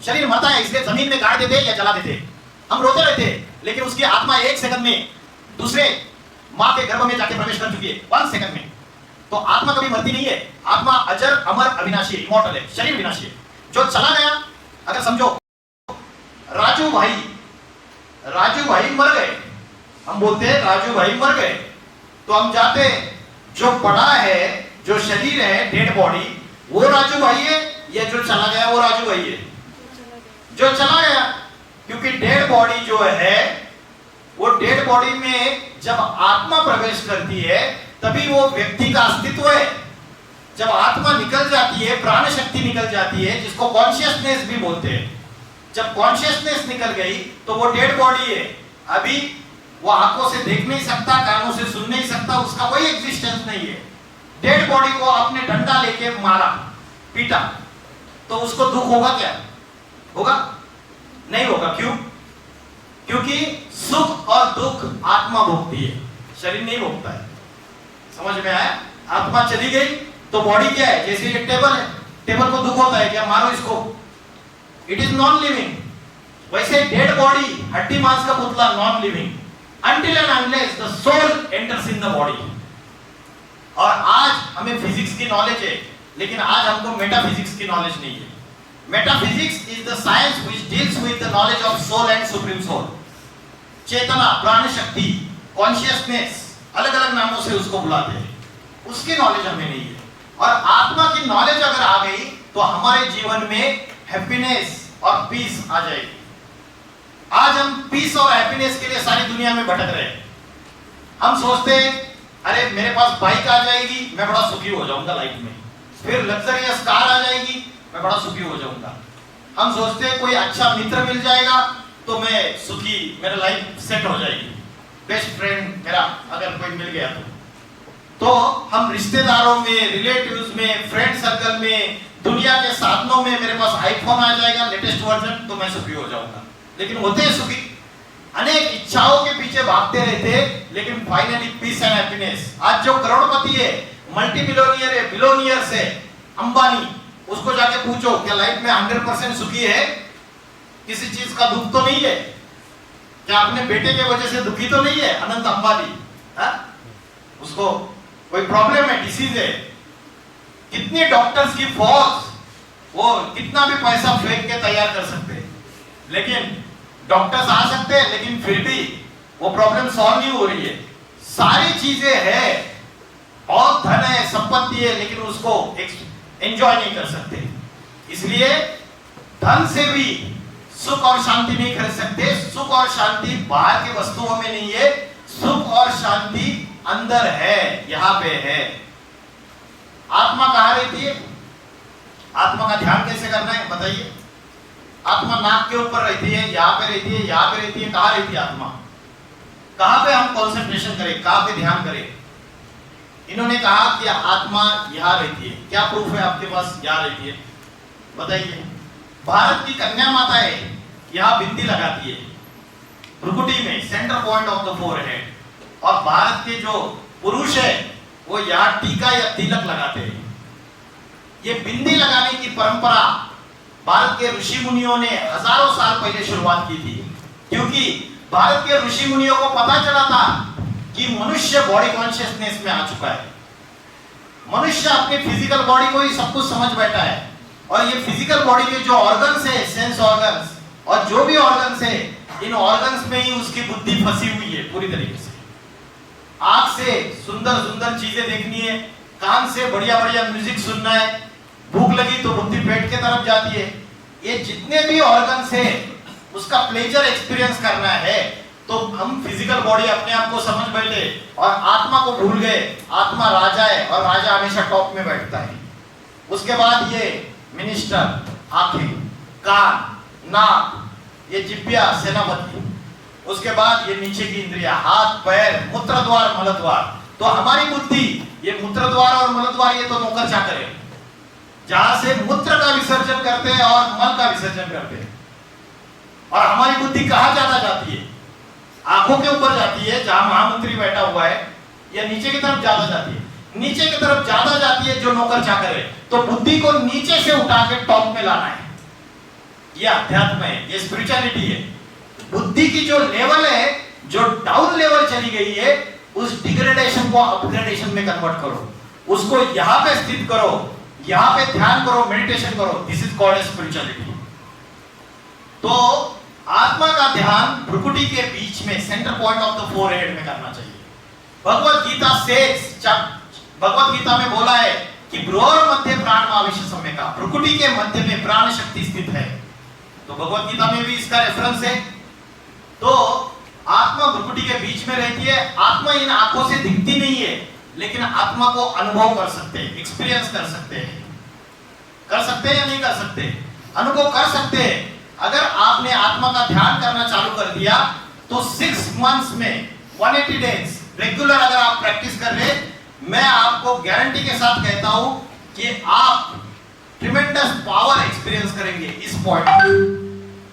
शरीर मरता है, इसलिए जमीन में गाड़ देते या जला देते। हम रोते रहते हैं, लेकिन उसकी आत्मा एक सेकंड में दूसरे मां के गर्भ में जाके प्रवेश कर चुकी है, 1 सेकंड में। तो आत्मा कभी मरती नहीं है। आत्मा अजर, अमर, अविनाशी, इमॉर्टल है। शरीर विनाशी है। जो चला गया, अगर समझो राजू भाई मर गए, हम बोलते हैं राजू भाई मर गए, तो हम जाते हैं जो पड़ा है, जो शरीर है, डेड बॉडी, वो राजू भाई है या जो चला गया वो राजू भाई है? जो चला गया, क्योंकि डेड बॉडी जो है, वो डेड बॉडी में जब आत्मा प्रवेश करती है तभी वो व्यक्ति का अस्तित्व है। जब आत्मा निकल जाती है, प्राण शक्ति निकल जाती है, जिसको कॉन्शियसनेस भी बोलते हैं, जब कॉन्शियसनेस निकल गई तो वो डेड बॉडी है। अभी वो आंखों से देख नहीं सकता, कानों से सुन नहीं सकता, उसका कोई एग्जिस्टेंस नहीं है। डेड बॉडी को आपने डंडा लेके मारा, पीटा, तो उसको दुख होगा क्या? होगा? नहीं होगा। क्यों? क्योंकि सुख और दुख आत्मा भोगती है, शरीर नहीं भोगता है। समझ में आया? आत्मा चली गई तो बॉडी क्या है? जैसे ये टेबल है, टेबल को दुख होता है क्या? मारो इसको, इट इज नॉन लिविंग। वैसे डेड बॉडी, हड्डी मांस का पुतला, non living, until and unless the soul enters in the body। और आज हमें फिजिक्स की नॉलेज है, लेकिन आज हमको मेटाफिजिक्स की नॉलेज नहीं है। Metaphysics is the science which deals with the knowledge of soul and supreme soul. चेतना, प्राण शक्ति, कॉन्शियसनेस, अलग अलग नामों से उसको बुलाते हैं, उसकी नॉलेज हमें नहीं है। और आत्मा की नॉलेज अगर आ गई तो हमारे जीवन में हैप्पीनेस और पीस आ जाएगी। आज हम पीस और हैप्पीनेस के लिए सारी दुनिया में भटक रहे हैं। हम सोचते हैं अरे मेरे पास बाइक आ जाएगी, मैं बड़ा सुखी हो जाऊंगा लाइफ में, फिर लग्जरियस कार आ जाएगी, मैं बड़ा सुखी हो जाऊंगा। हम सोचते हैं कोई अच्छा मित्र मिल जाएगा तो मैं सुखी, मेरा लाइफ सेट हो जाएगी, बेस्ट फ्रेंड मेरा अगर कोई मिल गया तो हम रिश्तेदारों में, रिलेटिव्स में, फ्रेंड सर्कल में, दुनिया के साधनों में, मेरे पास आईफोन आ जाएगा लेटेस्ट वर्जन तो मैं सुखी हो जाऊंगा। लेकिन होते हैं सुखी? अनेक इच्छाओं के पीछे भागते रहते, लेकिन फाइनली पीस एंड हैप्पीनेस। आज जो करोड़पति है, मल्टी बिलियनियर है, बिलियनियर है, अंबानी, उसको जाके पूछो क्या लाइफ में 100% सुखी है? किसी चीज का दुख तो नहीं है? क्या अपने बेटे के वजह से दुखी तो नहीं है अनंत अंबानी? उसको कोई प्रॉब्लम है, डिसीज है, कितने डॉक्टर्स की फौज, वो कितना भी पैसा फेंक के तैयार कर सकते हैं, लेकिन डॉक्टर्स आ सकते हैं, लेकिन फिर भी वो प्रॉब्लम सॉल्व नहीं हो रही है। सारी चीजें है, बहुत धन है, संपत्ति है, लेकिन उसको एंजॉय नहीं कर सकते। इसलिए धन से भी सुख और शांति नहीं खरीद सकते। सुख और शांति बाहर की वस्तुओं में नहीं है, सुख और शांति अंदर है, यहां पे है। आत्मा कहां रहती है? आत्मा का ध्यान कैसे करना है बताइए? आत्मा नाक के ऊपर रहती है, यहाँ पे रहती है, यहाँ पे रहती है, कहाँ रहती है आत्मा? कहाँ पे हम कंसंट्रेशन करें, कहाँ पे ध्यान करें? इन्होंने कहा कि आत्मा यहाँ रहती है। क्या प्रूफ है आपके पास यहाँ रहती है? बताइए। भारत की कन्या माता है, यहाँ बिंदी लगाती है, भ्रुकुटी में, centre point of the forehead. और भारत के जो पुरुष है वो यहाँ टीका या तिलक लगाते हैं। ये बिंदी लगाने की परंपरा भारत के ऋषि मुनियों ने हजारों साल पहले शुरुआत की थी, क्योंकि भारत के ऋषि मुनियों को पता चला था कि मनुष्य बॉडी कॉन्शियसनेस में आ चुका है। मनुष्य अपनी फिजिकल बॉडी को ही सब कुछ समझ बैठा है, और ये फिजिकल बॉडी के जो ऑर्गन्स है, सेंस ऑर्गन्स और जो भी ऑर्गन्स है, इन ऑर्गन्स में ही उसकी बुद्धि फंसी हुई है पूरी तरीके से। आंख से सुंदर सुंदर चीजें देखनी है, कान से बढ़िया बढ़िया म्यूजिक सुनना है, भूख लगी तो बुद्धि पेट के तरफ जाती है। ये जितने भी ऑर्गन्स है उसका प्लेजर एक्सपीरियंस करना है, तो हम फिजिकल बॉडी अपने आप को समझ बैठे और आत्मा को भूल गए। आत्मा राजा है और राजा हमेशा टॉप में बैठता है। उसके बाद ये मिनिस्टर, आंखें, कान, नाक, ये जिब्या, सेनापति। उसके बाद ये नीचे की इंद्रियां, हाथ, पैर, मूत्रद्वार, मलद्वार। तो हमारी बुद्धि ये मूत्रद्वार और मलद्वार ये तो नौकर चाकर है, जहां से मूत्र का विसर्जन करते हैं और मल का विसर्जन करते हैं। और हमारी बुद्धि कहां ज्यादा जाती है? आंखों के ऊपर जाती है, जहां महामंत्री बैठा हुआ है, या नीचे की तरफ ज्यादा जाती है? नीचे की तरफ ज्यादा जाती है जो नौकर चाकर है। तो बुद्धि को नीचे से उठा के टॉप में लाना है। ये अध्यात्म है, ये स्पिरिचुअलिटी है। बुद्धि की जो लेवल है, जो डाउन लेवल चली गई है, उस डिग्रेडेशन को अपग्रेडेशन में कन्वर्ट करो, उसको यहां पे स्थित करो, यहां पे ध्यान करो, मेडिटेशन करो। This is called spirituality. तो आत्मा का ध्यान भ्रुकुटी के बीच में, centre point of the forehead में करना चाहिए। भगवत गीता भगवत गीता में बोला है कि भ्रूर मध्य प्राणमाविश्य सम्यका, भ्रुकुटी के मध्य में प्राण शक्ति स्थित है। तो भगवत गीता में भी इसका रेफरेंस है। तो आत्मा भ्रुकुटी के बीच में रहती है। आत्मा इन आंखों से दिखती नहीं है, लेकिन आत्मा को अनुभव कर सकते हैं, एक्सपीरियंस कर सकते हैं। कर सकते हैं या नहीं कर सकते? अनुभव कर सकते हैं। अगर आपने आत्मा का ध्यान करना चालू कर दिया तो 6 मंथ्स में 180 डेज रेगुलर अगर आप प्रैक्टिस कर रहे, मैं आपको गारंटी के साथ कहता हूं कि आप ट्रिमेंडस पावर एक्सपीरियंस करेंगे इस पॉइंट पे,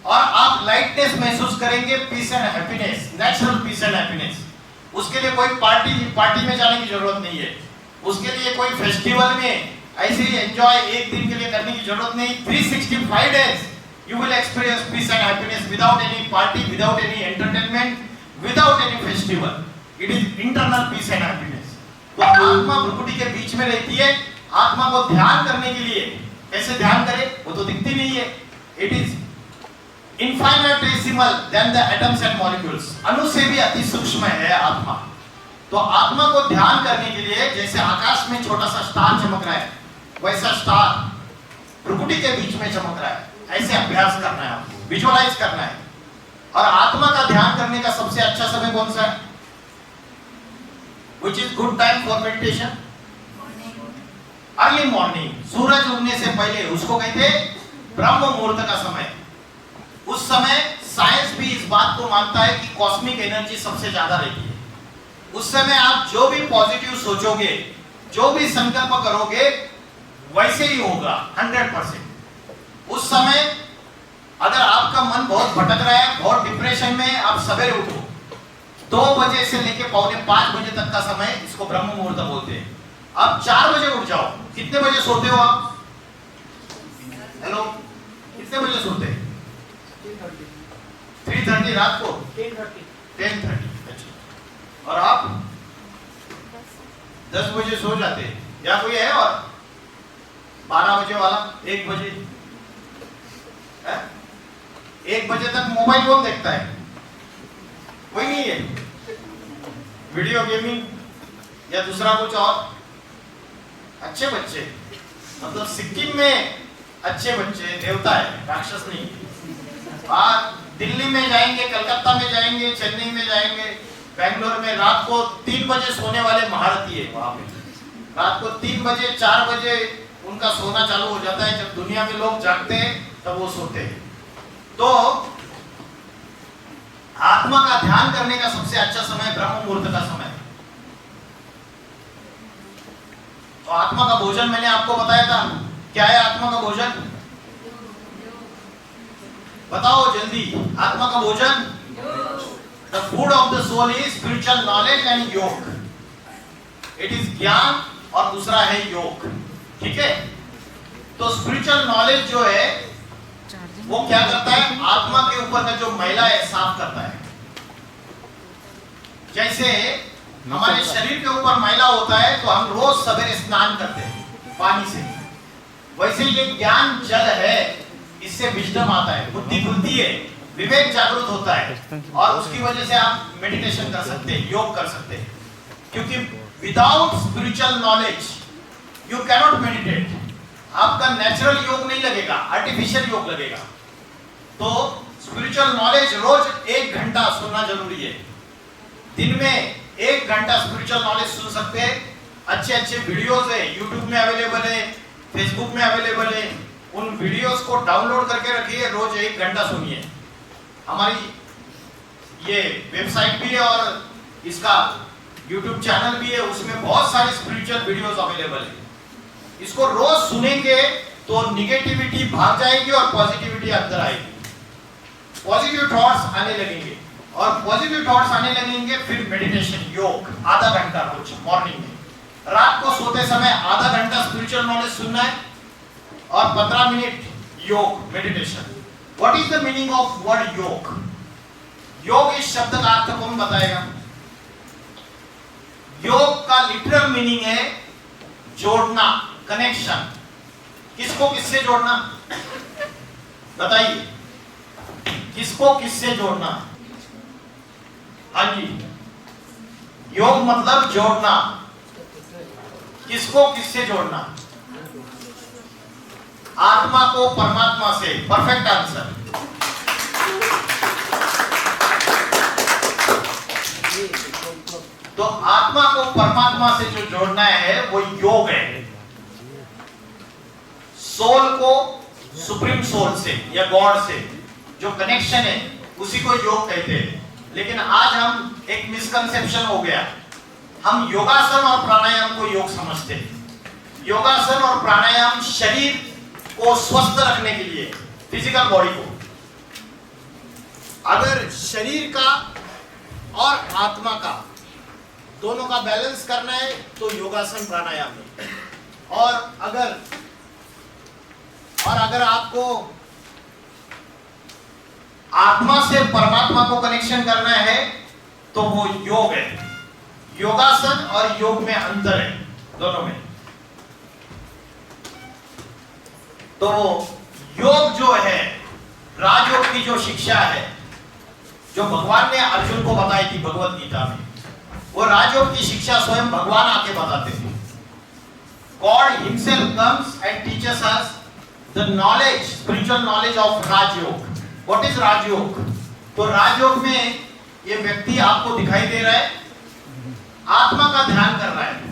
और आप लाइटनेस महसूस करेंगे, peace and happiness, natural peace and happiness. उसके लिए कोई पार्टी में जाने की जरूरत नहीं है, उसके लिए कोई फेस्टिवल में ऐसे ही एंजॉय एक दिन के लिए करने की जरूरत नहीं। 365 days you will experience peace and happiness without any party, without any entertainment, without any festival. It is internal peace and happiness. तो आत्मा भ्रुकुटी के बीच में रहती है। आत्मा को ध्यान करने के लिए कैसे ध्यान करें? वो तो दिखती नहीं है। It is infinitesimal than the atoms and molecules. अणु से भी अति सूक्ष्म है आत्मा। तो आत्मा को ध्यान करने के लिए जैसे आकाश में छोटा सा स्टार चमक रहा है, वैसा स्टार भ्रुकुटी के बीच में चमक रहा है। ऐसे अभ्यास करना है, आपको विजुअलाइज करना है। और आत्मा का ध्यान करने का सबसे अच्छा समय कौन सा है? Which is good time for meditation? Early morning, सूरज उगने से पहले, उसको कहते हैं ब्रह्म मुहूर्त का समय। उस समय साइंस भी इस बात को मानता है कि कॉस्मिक एनर्जी सबसे ज्यादा रहती है। उस समय आप जो भी पॉजिटिव सोचोगे, जो भी संकल्प करोगे, वैसे ही होगा 100%। उस समय अगर आपका मन बहुत भटक रहा है, बहुत डिप्रेशन में, आप सवेरे उठो। 2 बजे से लेके 4:45 बजे तक का समय, इसको ब्रह्म मुहूर्त बोलते हैं। आप 4 बजे उठ जाओ। कितने बजे सोते हो आप? हेलो, कितने बजे सोते हैं? 3:30 रात को? 10:30। अच्छा। और आप 10 बजे सो जाते हैं? या कोई है और 12 बजे वाला? 1 बजे? 1 बजे तक मोबाइल कौन देखता है? कोई नहीं है। वीडियो गेमिंग या दूसरा कुछ और। अच्छे बच्चे, मतलब सिक्किम में अच्छे बच्चे देवता है, राक्षस नहीं है। आप दिल्ली में जाएंगे, कलकत्ता में जाएंगे, चेन्नई में जाएंगे, बेंगलोर में रात को 3 बजे सोने वाले महारथी है। वहां पे रात को 3 बजे 4 बजे उनका सोना चालू हो जाता है। जब दुनिया में लोग जागते हैं तब वो सोते हैं। तो आत्मा का ध्यान करने का सबसे अच्छा समय ब्रह्म मुहूर्त का समय। तो आत्मा का भोजन मैंने आपको बताया था। क्या है आत्मा का भोजन? बताओ जल्दी। आत्मा का भोजन The food of the soul is spiritual knowledge and योग. It is ज्ञान और दूसरा है योग. ठीक है? तो स्पिरिचुअल नॉलेज जो है वो क्या करता है? आत्मा के ऊपर का जो मैला है साफ करता है. जैसे हमारे शरीर के ऊपर मैला होता है तो हम रोज सवेरे स्नान करते हैं पानी से, वैसे ये ज्ञान जल है, इससे विजडम आता है, बुद्धि खुलती है, विवेक जागृत होता है और उसकी वजह से आप मेडिटेशन कर सकते हैं, योग कर सकते हैं. क्योंकि without spiritual knowledge you cannot meditate. आपका नेचुरल योग नहीं लगेगा, आर्टिफिशियल योग लगेगा. तो स्पिरिचुअल नॉलेज रोज 1 घंटा सुनना जरूरी है. दिन में 1 घंटा स्पिरिचुअल नॉलेज सुन सकते हैं. अच्छे अच्छे वीडियोस है, यूट्यूब में अवेलेबल है, फेसबुक में अवेलेबल है. उन वीडियोस को डाउनलोड करके रखिए, रोज 1 घंटा सुनिए. हमारी ये वेबसाइट भी है और इसका यूट्यूब चैनल भी है, उसमें बहुत सारी स्पिरिचुअल वीडियोस अवेलेबल है. इसको रोज सुनेंगे तो निगेटिविटी भाग जाएगी और पॉजिटिविटी अंदर आएगी. पॉजिटिव थॉट्स आने लगेंगे और पॉजिटिव थॉट्स आने लगेंगे. फिर मेडिटेशन, योग आधा घंटा रोज मॉर्निंग में. रात को सोते समय आधा घंटा स्पिरिचुअल नॉलेज सुनना है और 15 मिनट योग meditation. What is the meaning of word योग? योग इस शब्द का अर्थ कौन बताएगा? योग का लिटरल मीनिंग है जोड़ना, कनेक्शन. किसको किससे जोड़ना? बताइए, किसको किससे जोड़ना? हाँ जी, योग मतलब जोड़ना. किसको किससे जोड़ना? आत्मा को परमात्मा से. Perfect answer. तो आत्मा को परमात्मा से जो जोड़ना है वो योग है. सोल को सुप्रीम सोल से या गॉड से जो कनेक्शन है उसी को योग कहते हैं. लेकिन आज हम एक मिसकंसेप्शन हो गया, हम योगासन और प्राणायाम को योग समझते हैं. योगासन और प्राणायाम शरीर को स्वस्थ रखने के लिए, फिजिकल बॉडी को. अगर शरीर का और आत्मा का दोनों का बैलेंस करना है तो योगासन प्राणायाम है. और अगर आपको आत्मा से परमात्मा को कनेक्शन करना है तो वो योग है. योगासन और योग में अंतर है दोनों में. तो योग जो है, राजयोग की जो शिक्षा है जो भगवान ने अर्जुन को बताई थी भगवत गीता में, वो राजयोग की शिक्षा स्वयं भगवान आके बताते थे. God himself comes and teaches us the knowledge, spiritual knowledge of Rajyoga. What is राजयोग? तो राजयोग में ये व्यक्ति आपको दिखाई दे रहा है, आत्मा का ध्यान कर रहा है.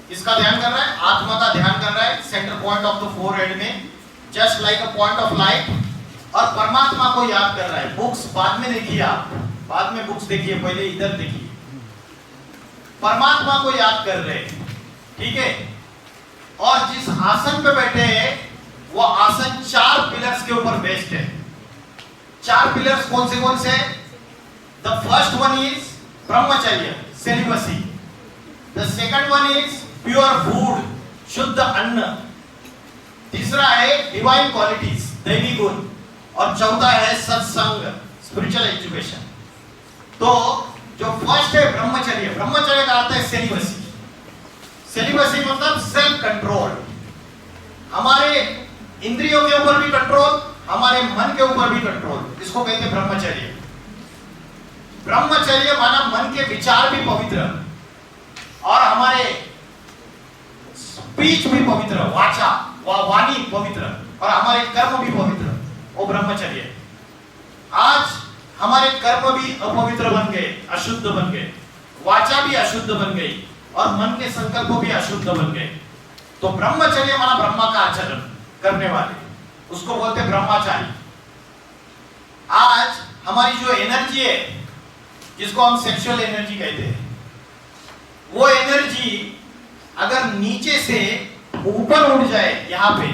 किसका ध्यान कर रहा है? आत्मा का ध्यान कर रहा है, centre point of the forehead में, just like a point of light. और परमात्मा को याद कर रहा है. बुक्स बाद में देखिए, आप बाद में बुक्स देखिए, पहले इधर देखिए. परमात्मा को याद कर रहे हैं. ठीक है? और जिस आसन पे बैठे हैं वो आसन 4 पिलर्स के ऊपर बेस्ड है. 4 पिलर्स कौन से? द फर्स्ट वन इज ब्रह्मचर्य, celibacy. The second one is pure food, शुद्ध अन्न. तीसरा है डिवाइन क्वालिटीज, दैवी गुण. और चौथा है सत्संग, स्पिरिचुअल एजुकेशन. तो जो फर्स्ट है ब्रह्मचर्य, ब्रह्मचर्य का अर्थ है सेलिबसी. सेलिबसी मतलब सेल्फ कंट्रोल. हमारे इंद्रियों के ऊपर भी कंट्रोल, हमारे मन के ऊपर भी कंट्रोल. इसको कहते हैं ब्रह्मचर्य. ब्रह्मचर्य माना मन के विचार भी पवित्र और हमारे स्पीच भी पवित्र, वाणी पवित्र और हमारे कर्म भी पवित्र. वो ब्रह्मचर्य. आज हमारे कर्म भी अपवित्र बन गए, अशुद्ध बन गए, वाचा भी अशुद्ध बन गई और मन के संकल्प भी अशुद्ध बन गए. तो ब्रह्मचर्य माना ब्रह्मा का आचरण करने वाले, उसको बोलते हैं ब्रह्मचारी. आज हमारी जो एनर्जी है, जिसको हम सेक्सुअल एनर्जी कहते हैं, वो एनर्जी अगर नीचे से ऊपर उड़ जाए यहाँ पे,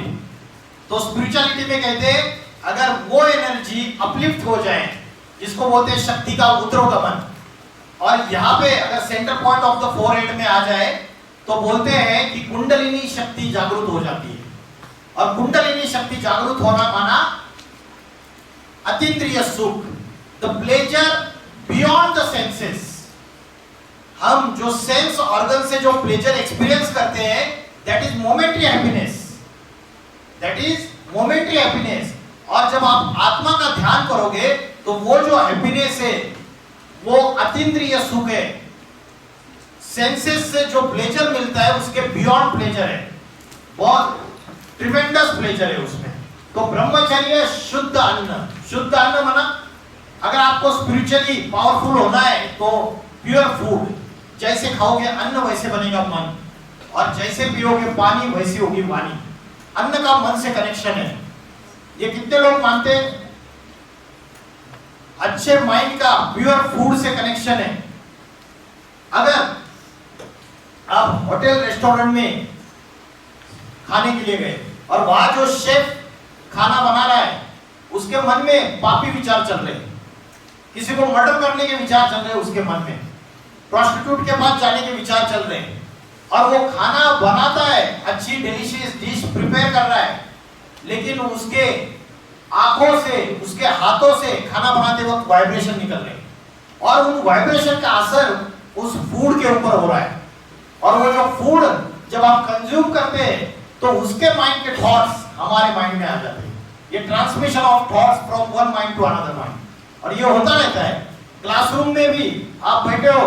तो स्पिरिचुअलिटी में कहते हैं अगर वो एनर्जी अपलिफ्ट हो जाए, जिसको बोलते हैं शक्ति का ऊर्ध्वगमन। और यहाँ पे अगर centre point of the forehead में आ जाए तो बोलते हैं कि कुंडलिनी शक्ति जागृत हो जाती है। और कुंडलिनी शक्ति जागृत होना माना अतीन्द्रिय सुख, the pleasure beyond the senses. हम जो सेंस ऑर्गन से जो प्लेजर एक्सपीरियंस करते हैं, that is momentary happiness, that is momentary happiness. और जब आप आत्मा का ध्यान करोगे तो वो जो हैप्पीनेस है वो अतीन्द्रिय सुख है। सेंसेस से जो प्लेजर मिलता है उसके बियॉन्ड प्लेजर है, बहुत ट्रिमेंडस प्लेजर है उसमें। तो ब्रह्मचर्य शुद्ध अन्न, शुद्ध अन्न माना अगर आपको स्पिरिचुअली पावरफुल होना है तो प्योर फूड, जैसे खाओगे अन्न वैसे बनेगा मन, और जैसे पियोगे पानी वैसी होगी वाणी। अन्न का मन से कनेक्शन है। ये कितने लोग मानते हैं? अच्छे माइंड का प्योर फूड से कनेक्शन है। अगर आप होटल रेस्टोरेंट में खाने के लिए गए और वहां जो शेफ खाना बना रहा है उसके मन में पापी विचार चल रहे हैं, किसी को मर्डर करने के विचार चल रहे हैं उसके मन में, प्रोस्टिट्यूट के पास जाने के विचार चल रहे हैं, और वो खाना बनाता है, अच्छी डिलीशियस डिश प्रिपेयर कर रहा है, लेकिन उसके आंखों से, उसके हाथों से खाना बनाते वक्त वाइब्रेशन निकल रहे हैं, और उन वाइब्रेशन का असर उस फूड के ऊपर हो रहा है। और वो जो फूड जब आप कंज्यूम करते हैं तो उसके माइंड के थॉट्स हमारे माइंड में आ जाते हैं। ये transmission of thoughts from one mind to another mind, और ये होता रहता है। क्लासरूम में भी आप बैठे हो,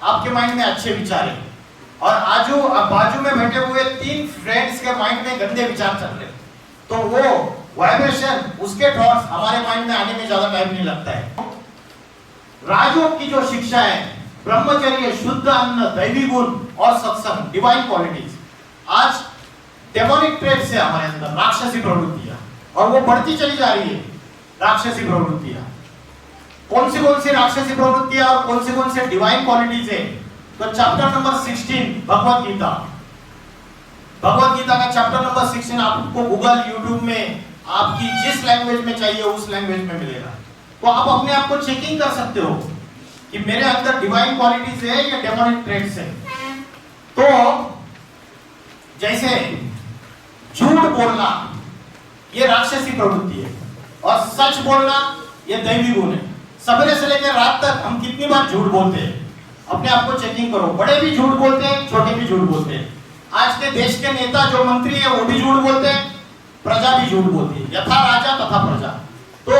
आपके माइंड में अच्छे विचार है, और बाजू में बैठे हुए 3 फ्रेंड्स के माइंड में गंदे विचार चल रहे हैं, तो वो वाइब्रेशन, उसके थॉट्स हमारे माइंड में आने में ज्यादा टाइम नहीं लगता है। राजयोग की जो शिक्षा है, ब्रह्मचर्य, शुद्ध अन्न, दैवी गुण और सत्संग, डिवाइन क्वालिटीज, आज डेमोनिक ट्रेट्स है हमारे अंदर, राक्षसी प्रवृत्तियां, और वो बढ़ती चली जा रही है। राक्षसी प्रवृत्तियां कौन सी राक्षसी प्रवृत्तियां और कौन से डिवाइन क्वालिटीज है? तो चैप्टर नंबर 16 भगवत गीता, भगवत गीता का चैप्टर नंबर 16 आपको गूगल, यूट्यूब में आपकी जिस लैंग्वेज में चाहिए उस लैंग्वेज में मिलेगा। तो आप अपने आप को चेकिंग कर सकते हो कि मेरे अंदर डिवाइन क्वालिटीज है या डेमोनिक ट्रेट्स है। तो जैसे झूठ बोलना ये राक्षसी प्रवृत्ति है, और सच बोलना ये दैवी गुण है। सवेरे से लेकर रात तक हम कितनी बार झूठ बोलते हैं? अपने आप को चेकिंग करो। बड़े भी झूठ बोलते हैं, छोटे भी झूठ बोलते हैं। आज के देश के नेता जो मंत्री है वो भी झूठ बोलते हैं, प्रजा भी झूठ बोलती है, यथा राजा तथा प्रजा। तो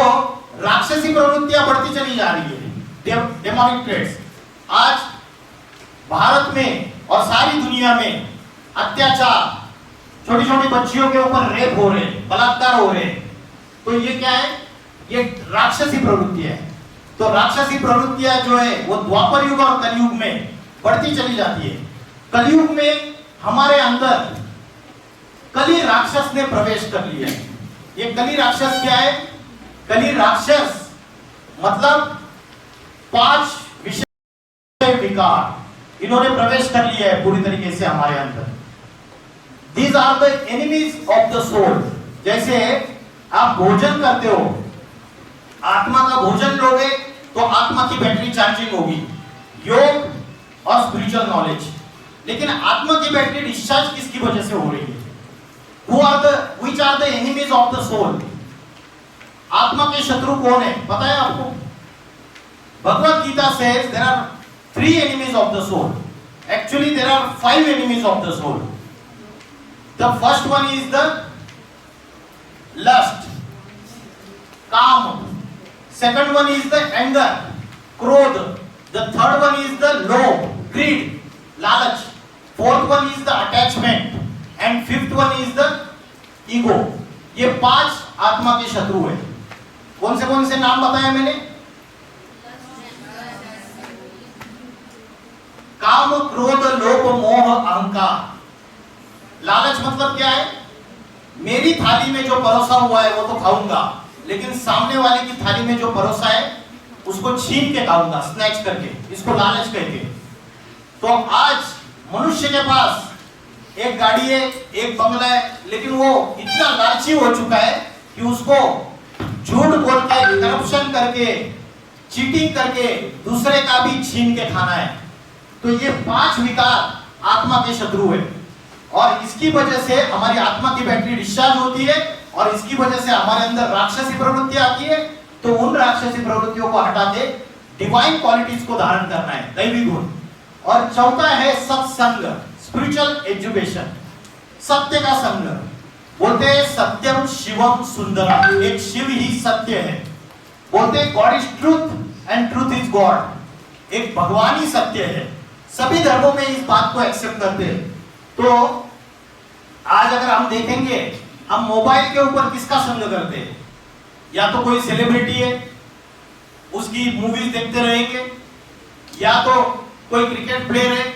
राक्षसी प्रवृत्तियां बढ़ती चली जा रही है, डेमोनिक ट्रेट्स। आज भारत में और सारी दुनिया में अत्याचार, छोटी छोटी बच्चियों के ऊपर रेप हो रहे, बलात्कार हो रहे, तो ये क्या है? ये राक्षसी प्रवृत्तियां है। तो राक्षसी प्रवृत्तियां जो है वो द्वापर युग और कलयुग में बढ़ती चली जाती है। कलयुग में हमारे अंदर कली राक्षस ने प्रवेश कर लिया। ये कली राक्षस क्या है? कली राक्षस मतलब 5 विषय विकार, इन्होंने प्रवेश कर लिया है पूरी तरीके से हमारे अंदर। These are the enemies of the soul। जैसे आप भोजन करते हो, आत्मा का भोजन लोगे तो आत्मा की बैटरी चार्जिंग होगी, योग और स्पिरिचुअल नॉलेज। लेकिन आत्मा की बैटरी डिस्चार्ज किसकी वजह से हो रही है? Which are the enemies of the soul? आत्मा के शत्रु कौन है पता है आपको? Bhagavad Gita says there are 3 enemies of the soul. Actually there are 5 enemies of the soul. The first one is the lust, काम. Second one is the anger, क्रोध. The third one is the lobh, greed, लालच. Fourth one is the attachment, and fifth one is the ego. ये 5 आत्मा के शत्रु हैं। कौन से नाम बताया मैंने? काम, क्रोध, लोभ, मोह, अहंकार। लालच मतलब क्या है? मेरी थाली में जो परोसा हुआ है वो तो खाऊंगा, लेकिन सामने वाले की थाली में जो परोसा है उसको छीन के खाऊंगा, स्नैच करके। इसको लालच कहते हैं। तो आज मनुष्य के पास एक गाड़ी है, एक बंगला है, लेकिन वो इतना लालची हो चुका है कि उसको झूठ बोल के, करप्शन करके, चीटिंग करके दूसरे का भी छीन के खाना है। तो ये 5 विकार आत्मा के शत्रु है और इसकी वजह से हमारी आत्मा की बैटरी डिस्चार्ज होती है और इसकी वजह से हमारे अंदर राक्षसी प्रवृत्ति आती है। तो उन राक्षसी प्रवृत्तियों को हटा के डिवाइन क्वालिटीज को धारण करना है, दैवी गुण। और चौथा है सत्संग, स्पिरिचुअल एजुकेशन, सत्य का संग। बोलते हैं सत्यम शिवम सुंदरम, एक शिव ही सत्य है। बोलते हैं God is truth and truth is God, एक भगवान ही सत्य है। सभी धर्मों में इस बात को एक्सेप्ट करते हैं। तो आज अगर हम देखेंगे, हम मोबाइल के ऊपर किसका संग करते हैं? या तो कोई सेलिब्रिटी है, उसकी मूवीज देखते रहेंगे, या तो कोई क्रिकेट प्लेयर है,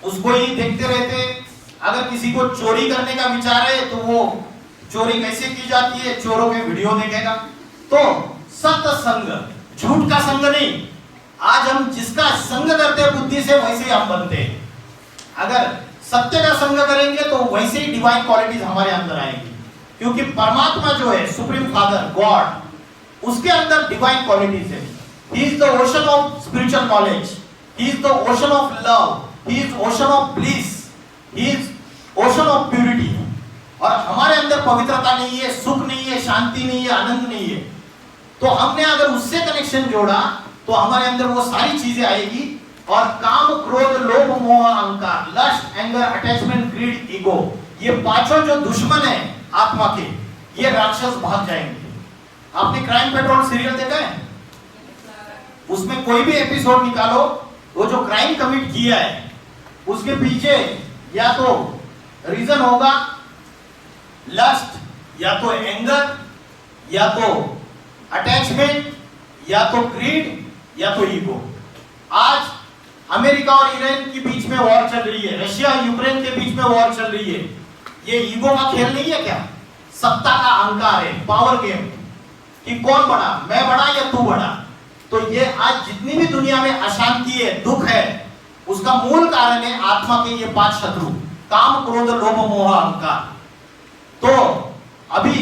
उसको ही देखते रहते हैं। अगर किसी को चोरी करने का विचार है तो वो चोरी कैसे की जाती है, चोरों के वीडियो देखेगा। तो सत्संग, झूठ का संग नहीं। आज हम जिसका संग करते हैं बुद्धि से, वैसे ही हम बनते हैं। अगर सत्य का संग करेंगे तो वैसे ही डिवाइन क्वालिटीज हमारे अंदर आएंगी, क्योंकि परमात्मा जो है सुप्रीम फादर गॉड, उसके अंदर डिवाइन क्वालिटीज है। He is the ocean of spiritual knowledge, he is the ocean of love, he is ocean of bliss, he is ocean of purity. और हमारे अंदर पवित्रता नहीं है, सुख नहीं है, शांति नहीं है, आनंद नहीं है। तो हमने अगर उससे कनेक्शन जोड़ा तो हमारे अंदर वो सारी चीजें आएगी। और काम, क्रोध, लोभ, मोह, अहंकार, lust, anger, attachment, greed, ego, ये पांचों जो दुश्मन है आत्मा के, ये राक्षस भाग जाएंगे। आपने क्राइम पेट्रोल सीरियल देखा है? उसमें कोई भी एपिसोड निकालो, वो जो क्राइम कमिट किया है उसके पीछे या तो रीजन होगा लस्ट, या तो एंगर, या तो अटैचमेंट, या तो ग्रीड, या तो ईगो। आज अमेरिका और ईरान के बीच में वॉर चल रही है, रशिया यूक्रेन के बीच में वॉर चल रही है। ये ईगो का खेल नहीं है क्या? सत्ता का अहंकार है, पावर गेम, कि कौन बड़ा, मैं बड़ा या तू बड़ा। तो ये आज जितनी भी दुनिया में अशांति है, दुख है, उसका मूल कारण है आत्मा के ये 5 शत्रु, काम, क्रोध, लोभ, मोह, अहंकार। तो अभी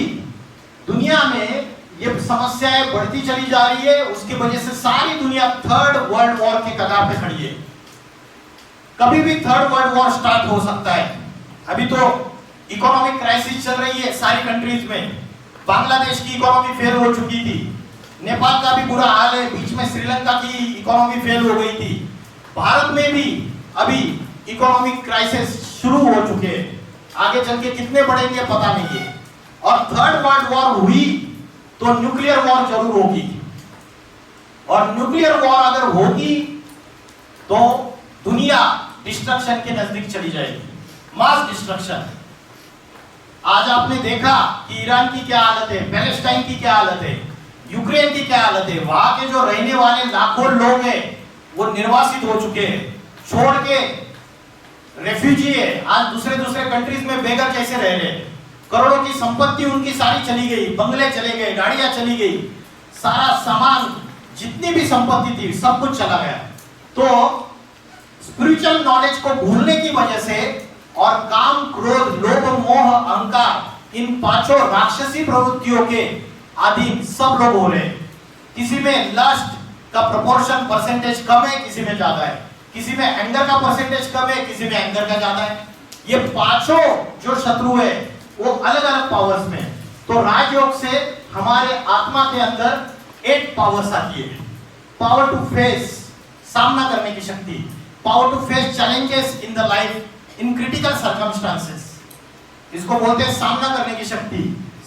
दुनिया में ये समस्याएं बढ़ती चली जा रही है, उसकी वजह से सारी दुनिया 3rd वर्ल्ड वॉर के कगार पे खड़ी है। कभी भी 3rd वर्ल्ड वॉर स्टार्ट हो सकता है। अभी तो इकोनॉमिक क्राइसिस चल रही है सारी कंट्रीज में। बांग्लादेश की इकोनॉमी फेल हो चुकी थी, नेपाल का भी बुरा हाल है, बीच में श्रीलंका की इकोनॉमी फेल हो गई थी, भारत में भी अभी इकोनॉमिक क्राइसिस शुरू हो चुके हैं। आगे चल के कितने बढ़ेंगे पता नहीं है। और 3rd वर्ल्ड वॉर हुई तो न्यूक्लियर वॉर जरूर होगी, और न्यूक्लियर वॉर अगर होगी तो दुनिया डिस्ट्रक्शन के नजदीक चली जाएगी, मास डिस्ट्रक्शन। आज आपने देखा कि ईरान की क्या हालत है, पैलेस्टाइन की क्या हालत है, यूक्रेन की क्या हालत है। वहां के जो रहने वाले लाखों लोग हैं वो निर्वासित हो चुके हैं, छोड़ के रेफ्यूजी है, आज दूसरे कंट्रीज में बेघर कैसे रह रहे हैं। करोड़ों की संपत्ति उनकी सारी चली गई, बंगले चले गए, गाड़ियां चली गई, सारा सामान, जितनी भी संपत्ति थी सब कुछ चला गया। तो स्पिरिचुअल नॉलेज को भूलने की वजह से और काम, क्रोध, लोभ, मोह, अहंकार, इन 5 राक्षसी प्रवृत्तियों के अधीन सब लोग हो रहे हैं। किसी में लस्ट का प्रोपोर्शन परसेंटेज कम है, किसी में ज्यादा है, किसी में एंगर का परसेंटेज कम है, किसी में एंगर का ज्यादा है। ये 5 जो शत्रु है वो अलग अलग पावर्स में। तो राजयोग से हमारे आत्मा के अंदर 8 पावर्स आती है। पावर टू फेस, सामना करने की शक्ति, power to face challenges in the life in critical circumstances, इसको बोलते हैं सामना करने की शक्ति,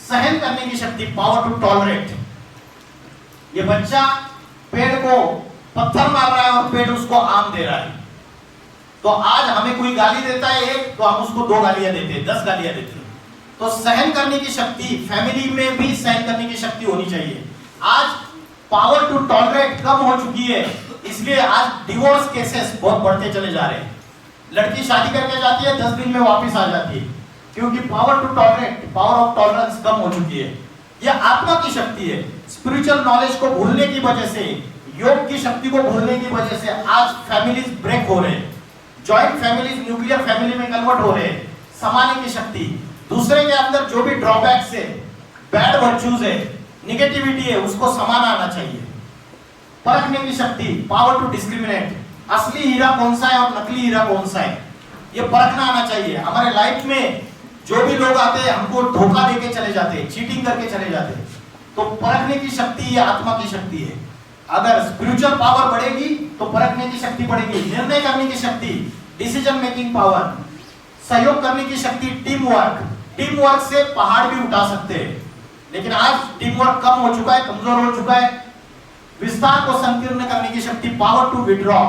सहन करने की शक्ति, पावर टू टॉलरेट। ये बच्चा पेड़ को पत्थर मार रहा है और पेड़ उसको आम दे रहा है, तो आज हमें कोई गाली देता है एक, तो हम उसको 2 गालियां देते हैं, 10 गालियां देते हैं। तो सहन करने की शक्ति, फैमिली में भी सहन करने की शक्ति होनी चाहिए। आज पावर टू टॉलरेट कम हो चुकी है, इसलिए आज डिवोर्स केसेस बहुत बढ़ते चले जा रहे हैं। लड़की शादी करके जाती है, 10 दिन में वापस आ जाती है, क्योंकि power to tolerate, power of tolerance कम हो चुकी है। यह आत्मा की शक्ति है। स्पिरिचुअल नॉलेज को भूलने की वजह से, योग की शक्ति को भूलने की वजह से आज फैमिलीज ब्रेक हो रहे हैं, जॉइंट फैमिलीज न्यूक्लियर फैमिली में कन्वर्ट हो रहे हैं। समाने की शक्ति, दूसरे के अंदर जो भी ड्रॉबैक्स है, बैड वर्च्यूज है, निगेटिविटी है, उसको समाना आना चाहिए। परखने की शक्ति, पावर टू डिस्क्रिमिनेट, असली हीरा कौन सा है और नकली हीरा कौन सा है, ये परखना आना चाहिए। हमारे लाइफ में जो भी लोग आते हैं हमको धोखा देके चले जाते हैं, चीटिंग करके चले जाते हैं, तो परखने की शक्ति ये आत्मा की शक्ति है। अगर स्पिरिचुअल पावर बढ़ेगी तो परखने की शक्ति बढ़ेगी, निर्णय करने की शक्ति, डिसीजन मेकिंग पावर, सहयोग करने की शक्ति, टीम वर्क से पहाड़ भी उठा सकते हैं। लेकिन आज टीम वर्क कम हो चुका है, कमजोर हो चुका है। विस्तार को संकीर्ण करने की शक्ति, पावर टू विड्रॉ।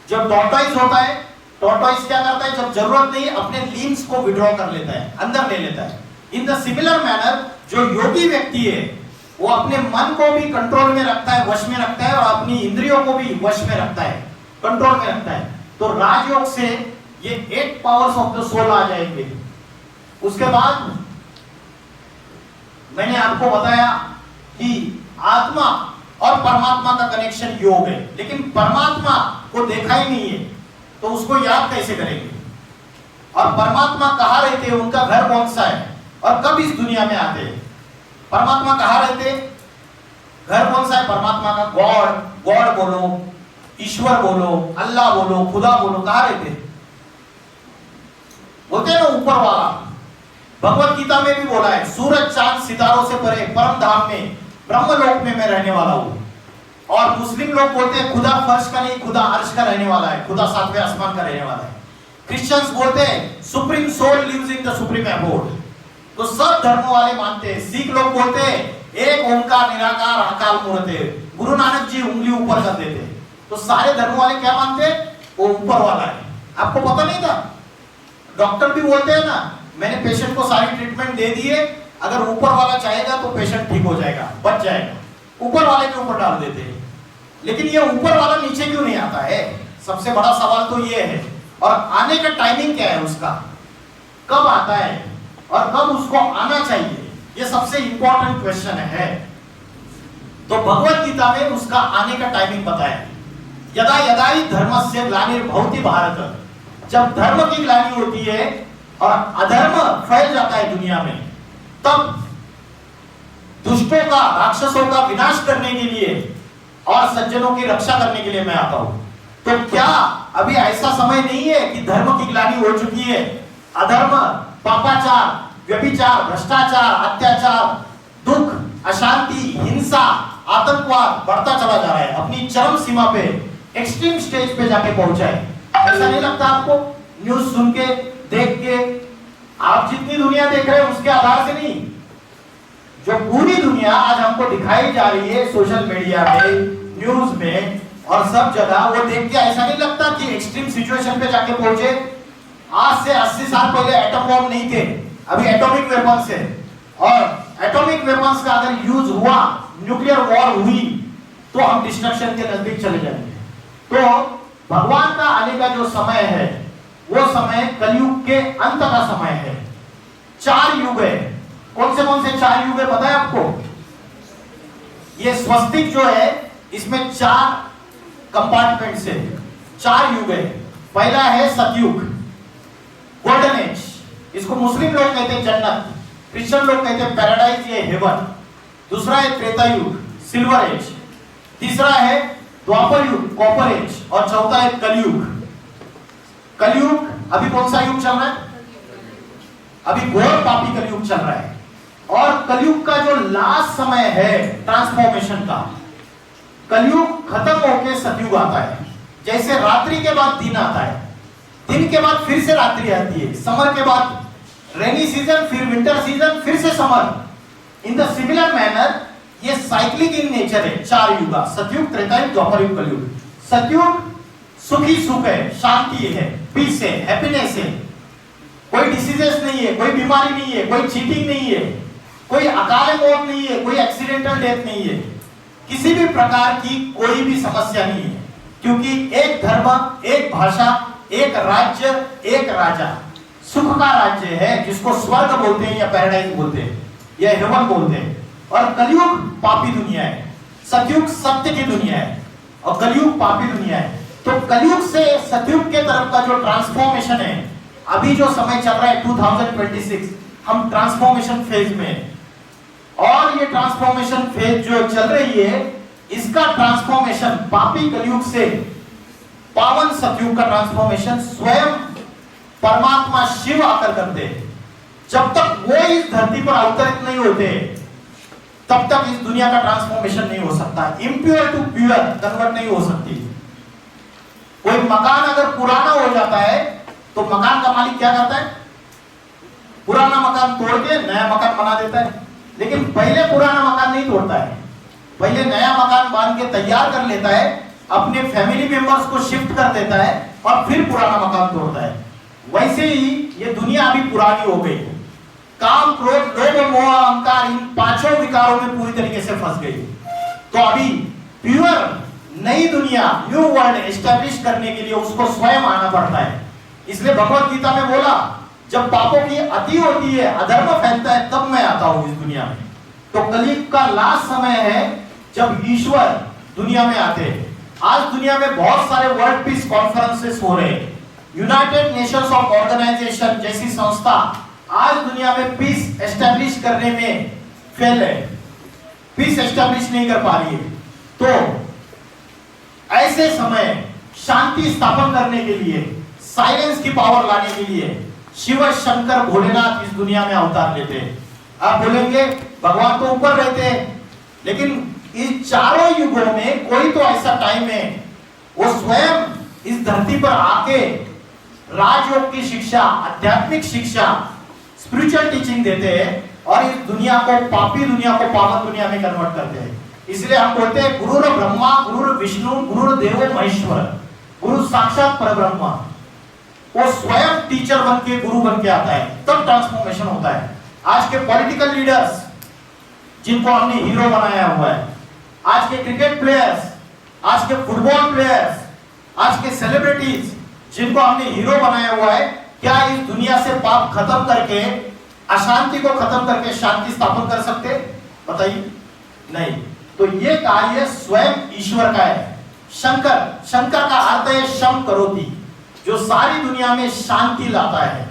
जब टॉर्टोइस होता है, टॉर्टोइस क्या करता है, जब जरूरत नहीं अपने लिम्स को विड्रॉ कर लेता है, अंदर ले लेता है। इन द सिमिलर मैनर जो योगी व्यक्ति है वो अपने मन को भी कंट्रोल में रखता है, वश में रखता है, और अपनी इंद्रियों को भी वश में रखता है, कंट्रोल में रखता है। तो राजयोग से ये 8 पावर्स ऑफ द सोल आ जाएंगे। उसके बाद मैंने आपको बताया कि आत्मा और परमात्मा का कनेक्शन योग है, लेकिन परमात्मा को देखा ही नहीं है तो उसको याद कैसे करेंगे। और परमात्मा कहाँ रहते हैं, उनका घर कौन सा है और कब इस दुनिया में आते हैं। परमात्मा कहाँ रहते, घर कौन सा है परमात्मा का, गॉड बोलो, ईश्वर बोलो, अल्लाह बोलो, खुदा बोलो, कहाँ रहते बोलते हैं ना, ऊपर वाला। भगवत गीता में भी बोला है, सूरज चांद सितारों से परे परम धाम में ब्रह्मलोक में मैं रहने वाला हूं। और मुस्लिम लोग बोलते हैं खुदा फर्श का नहीं, खुदा अर्श का रहने वाला है, खुदा 7वें आसमान का रहने वाला है। क्रिश्चियंस बोलते हैं supreme soul lives in the supreme abode. तो सब धर्म वाले मानते हैं। सिख लोग बोलते हैं एक ओंकार निराकार अकाल मूर्त है। गुरु नानक जी उंगली ऊपर कर देते। तो सारे धर्म वाले क्या मानते हैं, वो ऊपर वाला है। आपको पता नहीं था, डॉक्टर भी बोलते हैं ना, मैंने पेशेंट को सारी ट्रीटमेंट दे दी है, अगर ऊपर वाला चाहेगा तो पेशेंट ठीक हो जाएगा, बच जाएगा। ऊपर वाले के ऊपर डाल देते हैं। लेकिन ये ऊपर वाला नीचे क्यों नहीं आता है, सबसे बड़ा सवाल तो ये है। और आने का टाइमिंग क्या है उसका, कब आता है और कब उसको आना चाहिए, ये सबसे इंपॉर्टेंट क्वेश्चन है। तो भगवत गीता में उसका आने का टाइमिंग बताया। यदा यदा ही धर्मस्य ग्लानिर्भवति भारत, जब धर्म की ग्लानि होती है और अधर्म फैल जाता है दुनिया में, तब दुष्टों का, राक्षसों का विनाश करने के लिए और सज्जनों की रक्षा करने के लिए मैं आता हूं। तो क्या अभी ऐसा समय नहीं है कि धर्म की ग्लानि हो चुकी है, अधर्म, पापाचार, व्यभिचार, भ्रष्टाचार, अत्याचार, दुख, अशांति, हिंसा, आतंकवाद बढ़ता चला जा रहा है, अपनी चरम सीमा पे, एक्सट्रीम स्टेज पे जाके पहुंचा है। ऐसा नहीं लगता आपको, न्यूज सुन के, देख के? आप जितनी दुनिया देख रहे हैं उसके आधार से नहीं, जो पूरी दुनिया आज हमको दिखाई जा रही है सोशल मीडिया में, न्यूज में और सब जगह, वो देख के ऐसा नहीं लगता कि एक्सट्रीम सिचुएशन पे जाके पहुंचे। आज से 80 साल पहले एटम बॉम्ब नहीं थे, अभी एटॉमिक वेपन्स है। और एटॉमिक वेपन्स का अगर यूज हुआ, न्यूक्लियर वॉर हुई, तो हम डिस्ट्रक्शन के नजदीक चले जाएंगे। तो भगवान का आने का जो समय है, वो समय कलयुग के अंत का समय है। 4 युग है। कौन से 4 युग है पता है आपको? ये स्वस्तिक जो है इसमें 4 कंपार्टमेंट्स है, 4 युग है। पहला है सतयुग, गोल्डन एज, इसको मुस्लिम लोग कहते हैं जन्नत, क्रिश्चियन लोग कहते हैं पैराडाइज या हेवन। दूसरा है त्रेता युग, सिल्वर एज। तीसरा है द्वापर युग, कॉपर एज। और चौथा है कलयुग। कलयुग अभी कौन सा युग चल रहा है? अभी घोर पापी कलयुग चल रहा है। और कलयुग का जो लास्ट समय है ट्रांसफॉर्मेशन का, कलयुग खत्म होकर सतयुग आता है। जैसे रात्रि के बाद दिन आता है, दिन के बाद फिर से रात्रि आती है, समर के बाद रेनी सीजन, फिर विंटर सीजन, फिर से summer. In the similar manner ये साइक्लिक इन नेचर है। 4 युग, सतयुग, त्रेतायुग, द्वापर युग, कलयुग। सतयुग सुखी सुख है, शांति है, पीस है, हैप्पीनेस है, कोई डिसीजेस नहीं है, कोई बीमारी नहीं है, कोई चीटिंग नहीं है, कोई अकाल मौत नहीं है, कोई एक्सीडेंटल डेथ नहीं है, किसी भी प्रकार की कोई भी समस्या नहीं है। क्योंकि एक धर्म, एक भाषा, एक राज्य, एक राजा, सुख का राज्य है, जिसको स्वर्ग बोलते हैं या पैराडाइज बोलते हैं या हेवन बोलते हैं। और कलयुग पापी दुनिया है, सतयुग सत्य की दुनिया है और कलयुग पापी दुनिया है। तो कलयुग से सतयुग के तरफ का जो ट्रांसफॉर्मेशन है, अभी जो समय चल रहा है 2026, हम ट्रांसफॉर्मेशन फेज में। और ये ट्रांसफॉर्मेशन फेज जो चल रही है, इसका ट्रांसफॉर्मेशन पापी कलयुग से पावन सतयुग का ट्रांसफॉर्मेशन स्वयं परमात्मा शिव आकर करते हैं। जब तक वो इस धरती पर अवतरित नहीं होते तब तक इस दुनिया का ट्रांसफॉर्मेशन नहीं हो सकता। इम्प्योर टू प्योर कन्वर्ट नहीं हो सकती। कोई मकान अगर पुराना हो जाता है तो मकान का मालिक क्या करता है? पुराना मकान तोड़ के नया मकान बना देता है। लेकिन पहले पुराना मकान नहीं तोड़ता है, पहले नया मकान बांध के तैयार कर लेता है, अपने फैमिली मेंबर्स को शिफ्ट कर देता है और फिर पुराना मकान तोड़ता है। वैसे ही ये दुनिया अभी पुरानी हो गई। काम, क्रोध, लोभ, मोह, अहंकार इन पांचों विकारों में पूरी तरीके से फंस गई। तो अभी प्योर नई दुनिया, न्यू वर्ल्ड एस्टैब्लिश करने के लिए उसको स्वयं आना पड़ता है। इसलिए भगवत गीता में बोला, जब पापों की अति होती है, अधर्म फैलता है, तब मैं आता हूं इस दुनिया में। तो कलयुग का लास्ट समय है जब ईश्वर दुनिया में आते हैं। आज दुनिया में बहुत सारे वर्ल्ड पीस कॉन्फ्रेंसेस हो रहे हैं। यूनाइटेड नेशंस ऑफ ऑर्गेनाइजेशन जैसी संस्था आज दुनिया में पीस एस्टैब्लिश करने में फेल है, पीस एस्टैब्लिश नहीं कर पा रही है। तो ऐसे समय शांति स्थापन करने के लिए, साइलेंस की पावर लाने के लिए शिव शंकर भोलेनाथ इस दुनिया में अवतार लेते हैं। आप बोलेंगे भगवान तो ऊपर रहते हैं, लेकिन इस चारों युगों में कोई तो ऐसा टाइम है वो स्वयं इस धरती पर आके राजयोग की शिक्षा, आध्यात्मिक शिक्षा, स्पिरिचुअल टीचिंग देते हैं और इस दुनिया को, पापी दुनिया को पावन दुनिया में कन्वर्ट करते हैं। इसलिए हम बोलते हैं गुरुर ब्रह्मा, गुरुर विष्णु, गुरुर देवो महेश्वर, गुरु साक्षात परब्रह्म। वो स्वयं टीचर बन के, गुरु बन के आता है, तब ट्रांसफॉर्मेशन होता है। आज के पॉलिटिकल लीडर्स जिनको हमने हीरो बनाया हुआ है, आज के क्रिकेट प्लेयर्स, आज के फुटबॉल प्लेयर्स, आज के सेलिब्रिटीज जिनको हमने हीरो बनाया हुआ है, क्या इस दुनिया से पाप खत्म करके, अशांति को खत्म करके शांति स्थापन कर सकते? बताइए, नहीं। तो ये कार्य स्वयं ईश्वर का है। शंकर का अर्थ है शम करोति, जो सारी दुनिया में शांति लाता है।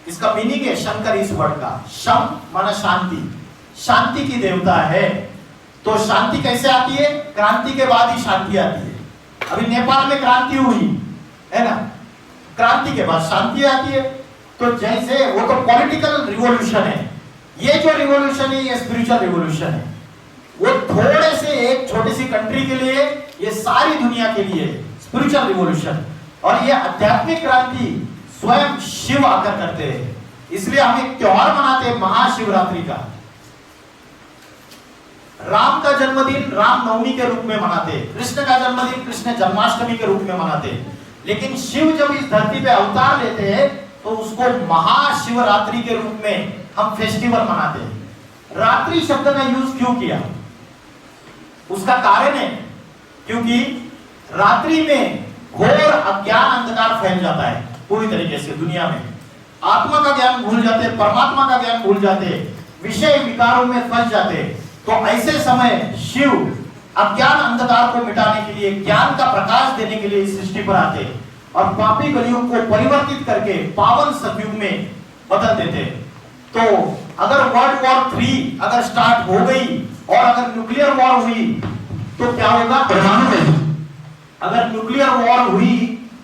इसका मीनिंग है शंकर इस वर्ड का, शम माना शांति, शांति की देवता है। तो शांति कैसे आती है? क्रांति के बाद ही शांति आती है। अभी नेपाल में क्रांति हुई है ना, क्रांति के बाद शांति आती है। तो जैसे वो तो पॉलिटिकल रिवॉल्यूशन है, ये जो रिवॉल्यूशन है ये स्पिरिचुअल रिवॉल्यूशन है। वो थोड़े से एक छोटी सी कंट्री के लिए, ये सारी दुनिया के लिए स्पिरिचुअल रिवॉल्यूशन। और ये आध्यात्मिक क्रांति स्वयं शिव आकर करते हैं। इसलिए हम एक त्योहार मनाते हैं महाशिवरात्रि का। राम का जन्मदिन रामनवमी के रूप में मनाते हैं, कृष्ण का जन्मदिन कृष्ण जन्माष्टमी के रूप में मनाते हैं। लेकिन शिव जब इस धरती पे अवतार लेते हैं तो उसको महाशिवरात्रि के रूप में हम फेस्टिवल मनाते हैं। रात्रि शब्द का यूज क्यों किया? उसका कारण है क्योंकि रात्रि में घोर अज्ञान अंधकार फैल जाता है पूरी तरीके से दुनिया में। आत्मा का ज्ञान भूल जाते, परमात्मा का ज्ञान भूल जाते, विषय विकारों में फंस जाते। तो ऐसे समय शिव अज्ञान अंधकार को मिटाने के लिए, ज्ञान का प्रकाश देने के लिए इस सृष्टि पर आते और पापी कलयुग को परिवर्तित करके पावन सतयुग में बदल देते। तो अगर वर्ल्ड वॉर 3 अगर स्टार्ट हो गई और अगर न्यूक्लियर वॉर हुई तो क्या होगा? परमाणु में अगर न्यूक्लियर वॉर हुई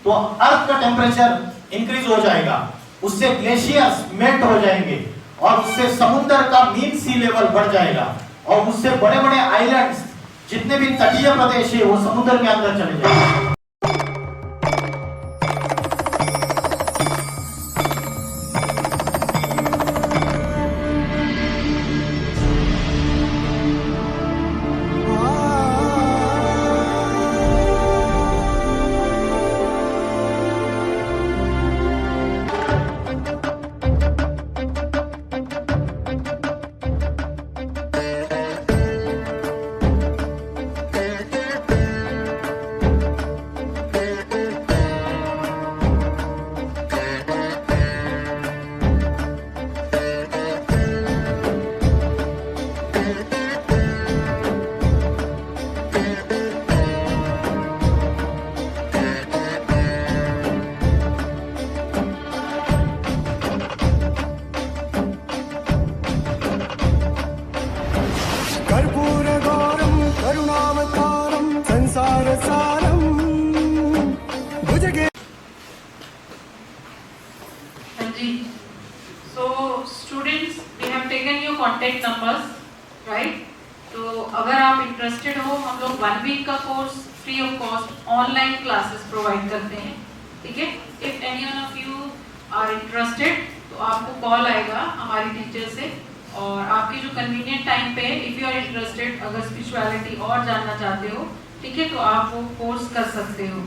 तो अर्थ का टेम्परेचर इंक्रीज हो जाएगा, उससे ग्लेशियर्स मेल्ट हो जाएंगे और उससे समुद्र का मीन सी लेवल बढ़ जाएगा और उससे बड़े बड़े आइलैंड्स, जितने भी तटीय प्रदेश है, वो समुद्र के अंदर चले जाएंगे। Contact numbers, right? तो अगर आप इंटरेस्टेड हो, हम लोग 1 वीक का course free of cost online classes provide करते हैं, ठीक है? If any one of you are interested तो आपको कॉल आएगा हमारी टीचर से, और आपकी जो कन्वीनियंट टाइम पे, इफ यू आर इंटरेस्टेड, अगर स्पिरिचुअलिटी और जानना चाहते हो, ठीक है, तो आप वो कोर्स कर सकते हो।